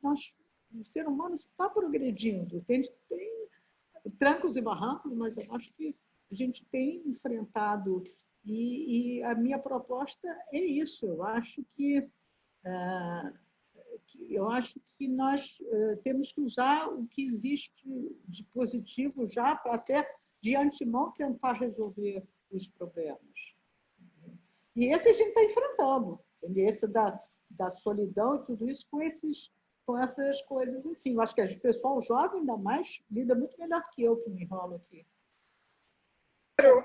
O ser humano está progredindo, entende? Tem trancos e barrancos, mas eu acho que a gente tem enfrentado, e a minha proposta é isso. Eu acho que nós temos que usar o que existe de positivo já para até de antemão tentar resolver os problemas. E esse a gente está enfrentando, entendeu? Esse da solidão e tudo isso com essas coisas assim. Eu acho que o pessoal jovem, ainda mais, lida muito melhor que eu, que me enrolo aqui.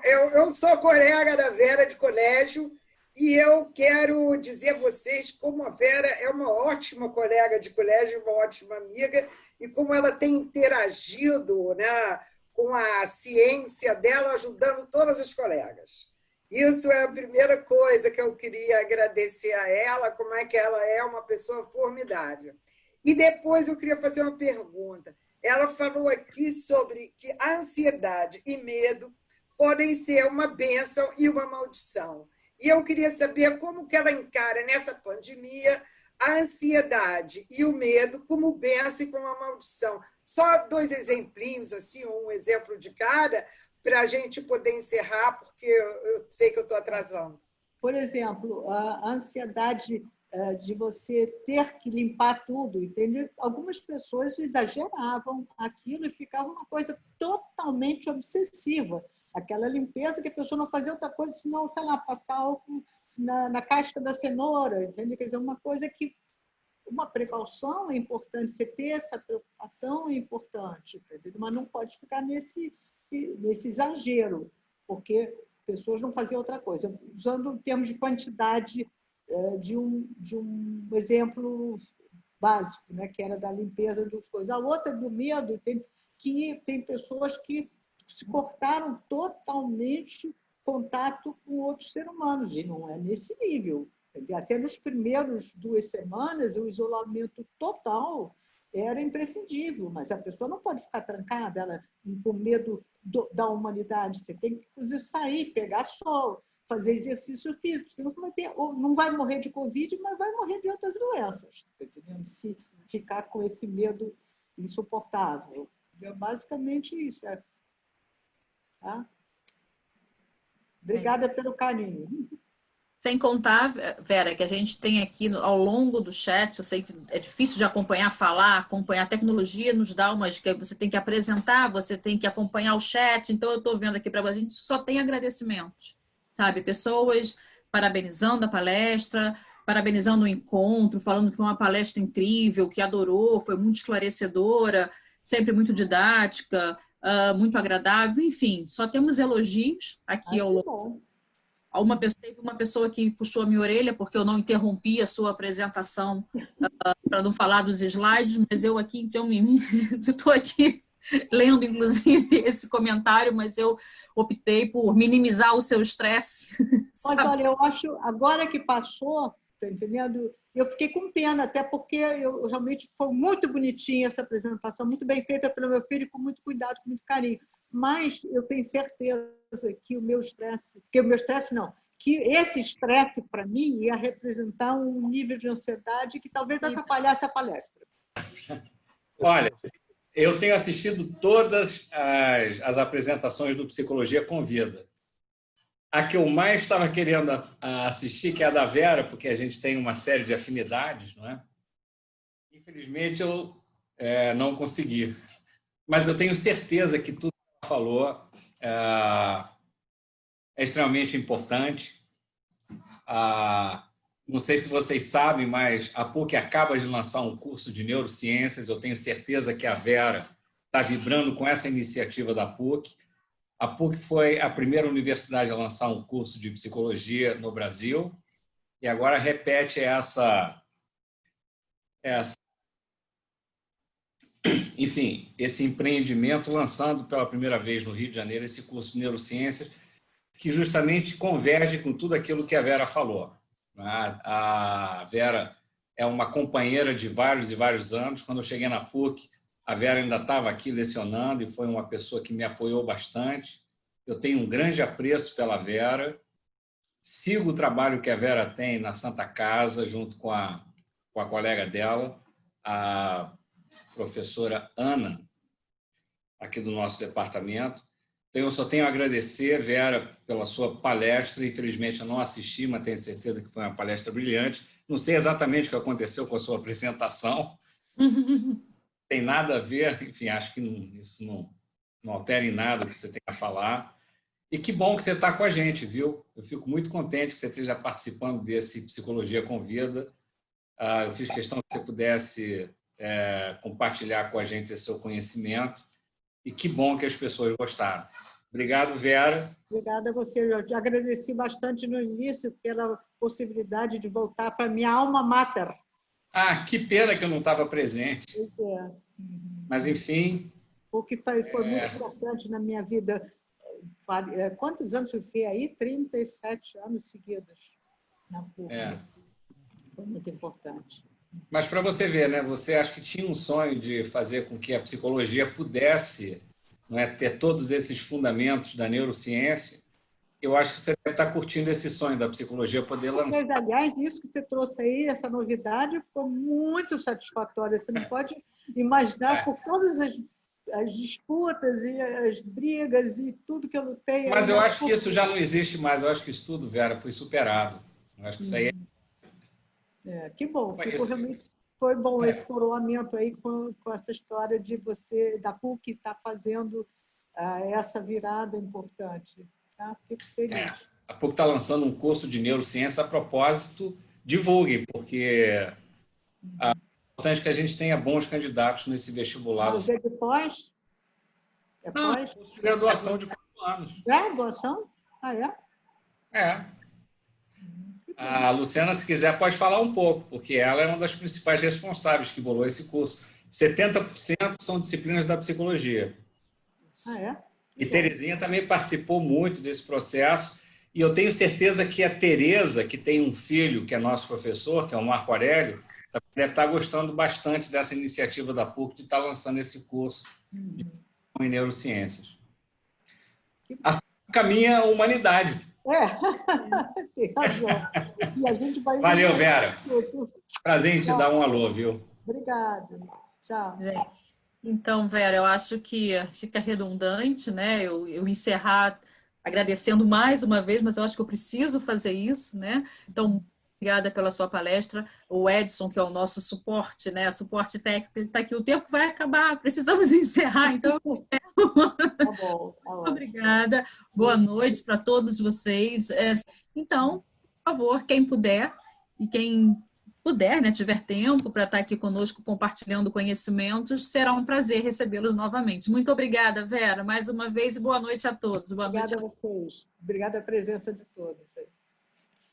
Eu sou colega da Vera de colégio e eu quero dizer a vocês como a Vera é uma ótima colega de colégio, uma ótima amiga, e como ela tem interagido, né, com a ciência dela, ajudando todas as colegas. Isso é a primeira coisa que eu queria agradecer a ela, como é que ela é uma pessoa formidável. E depois eu queria fazer uma pergunta. Ela falou aqui sobre que a ansiedade e medo podem ser uma bênção e uma maldição. E eu queria saber como que ela encara nessa pandemia a ansiedade e o medo como bênção e como uma maldição. Só 2 exemplinhos, assim, um exemplo de cada, para a gente poder encerrar, porque eu sei que eu estou atrasando. Por exemplo, a ansiedade de você ter que limpar tudo, entendeu? Algumas pessoas exageravam aquilo e ficava uma coisa totalmente obsessiva. Aquela limpeza que a pessoa não fazia outra coisa senão, sei lá, passar álcool na casca da cenoura, entendeu? Quer dizer, uma coisa que uma precaução é importante, você ter essa preocupação é importante, entendeu? Mas não pode ficar nesse exagero, porque pessoas não faziam outra coisa. Usando em termos de quantidade de um exemplo básico, né, que era da limpeza dos coisas. A outra do medo, tem pessoas que se cortaram totalmente contato com outros seres humanos, e não é nesse nível. Até nos primeiros 2 semanas, o isolamento total era imprescindível, mas a pessoa não pode ficar trancada, ela com medo da humanidade. Você tem que, inclusive, sair, pegar sol, fazer exercício físico, senão você vai ter, ou não vai morrer de Covid, mas vai morrer de outras doenças, se ficar com esse medo insuportável. É basicamente isso. Tá? Obrigada pelo carinho. Sem contar, Vera, que a gente tem aqui ao longo do chat, eu sei que é difícil de acompanhar, falar, acompanhar, a tecnologia nos dá umas que você tem que apresentar, você tem que acompanhar o chat, então eu estou vendo aqui para você, a gente só tem agradecimentos, sabe? Pessoas parabenizando a palestra, parabenizando o encontro, falando que foi uma palestra incrível, que adorou, foi muito esclarecedora, sempre muito didática, muito agradável, enfim, só temos elogios aqui ao longo. Teve uma pessoa que puxou a minha orelha porque eu não interrompi a sua apresentação para não falar dos slides, mas eu aqui, então, estou aqui lendo, inclusive, esse comentário, mas eu optei por minimizar o seu estresse. Mas, olha, eu acho, agora que passou, tá entendendo? Eu fiquei com pena, até porque eu realmente foi muito bonitinha essa apresentação, muito bem feita pelo meu filho, com muito cuidado, com muito carinho. Mas eu tenho certeza que que esse estresse, para mim, ia representar um nível de ansiedade que talvez atrapalhasse a palestra. Olha, eu tenho assistido todas as apresentações do Psicologia Convida. A que eu mais estava querendo assistir, que é a da Vera, porque a gente tem uma série de afinidades, não é? Infelizmente, eu não consegui. Mas eu tenho certeza que tudo que ela falou é extremamente importante. Não sei se vocês sabem, mas a PUC acaba de lançar um curso de neurociências. Eu tenho certeza que a Vera está vibrando com essa iniciativa da PUC. A PUC foi a primeira universidade a lançar um curso de psicologia no Brasil e agora repete enfim, esse empreendimento, lançando pela primeira vez no Rio de Janeiro esse curso de neurociências, que justamente converge com tudo aquilo que a Vera falou. A Vera é uma companheira de vários e vários anos. Quando eu cheguei na PUC, a Vera ainda estava aqui lecionando e foi uma pessoa que me apoiou bastante. Eu tenho um grande apreço pela Vera. Sigo o trabalho que a Vera tem na Santa Casa, junto com a colega dela, a professora Ana, aqui do nosso departamento. Então, eu só tenho a agradecer, Vera, pela sua palestra. Infelizmente, eu não assisti, mas tenho certeza que foi uma palestra brilhante. Não sei exatamente o que aconteceu com a sua apresentação. Tem nada a ver, enfim, acho que isso não altera em nada o que você tem a falar. E que bom que você está com a gente, viu? Eu fico muito contente que você esteja participando desse Psicologia Convida. Eu fiz questão que você pudesse compartilhar com a gente esse seu conhecimento. E que bom que as pessoas gostaram. Obrigado, Vera. Obrigada a você. Eu te agradeci bastante no início pela possibilidade de voltar para a minha alma mater. Ah, que pena que eu não estava presente. Pois é. Mas, enfim... Porque foi muito importante na minha vida. Quantos anos eu fiz aí? 37 anos seguidos na PUC. Foi muito importante. Mas para você ver, né? Você acha que tinha um sonho de fazer com que a psicologia pudesse, não é, ter todos esses fundamentos da neurociência. Eu acho que você deve estar curtindo esse sonho da psicologia poder lançar. Mas, aliás, isso que você trouxe aí, essa novidade, ficou muito satisfatória. Você não pode imaginar por todas as disputas e as brigas e tudo que eu lutei. Mas eu acho que isso já não existe mais. Eu acho que isso tudo, Vera, foi superado. Eu acho que isso aí que bom. Foi bom esse coroamento aí com essa história de você, da PUC, estar fazendo essa virada importante. Tá? Fico feliz. A PUC está lançando um curso de neurociência a propósito. Divulguem, porque é importante que a gente tenha bons candidatos nesse vestibular. Mas é depois? É pós? Curso de graduação de 4 anos. Graduação? É. A Luciana, se quiser, pode falar um pouco, porque ela é uma das principais responsáveis que bolou esse curso. 70% são disciplinas da psicologia. E Terezinha também participou muito desse processo. E eu tenho certeza que a Tereza, que tem um filho que é nosso professor, que é o Marco Aurélio, deve estar gostando bastante dessa iniciativa da PUC de estar lançando esse curso em neurociências. Assim caminha a humanidade. Tem razão. E a gente vai... Valeu, Vera. Prazer em te dar um alô, viu? Obrigada. Tchau. Gente, então, Vera, eu acho que fica redundante, né? Eu encerrar agradecendo mais uma vez, mas eu acho que eu preciso fazer isso, né? Então, obrigada pela sua palestra. O Edson, que é o nosso suporte, né? Suporte técnico, ele está aqui. O tempo vai acabar, precisamos encerrar, então eu encerro. Tá bom. Obrigada. Boa noite para todos vocês. Então, por favor, quem puder e quem puder, né, tiver tempo para estar aqui conosco compartilhando conhecimentos, será um prazer recebê-los novamente. Muito obrigada, Vera, mais uma vez, e boa noite a todos. Obrigada a vocês. Obrigada a presença de todos aí.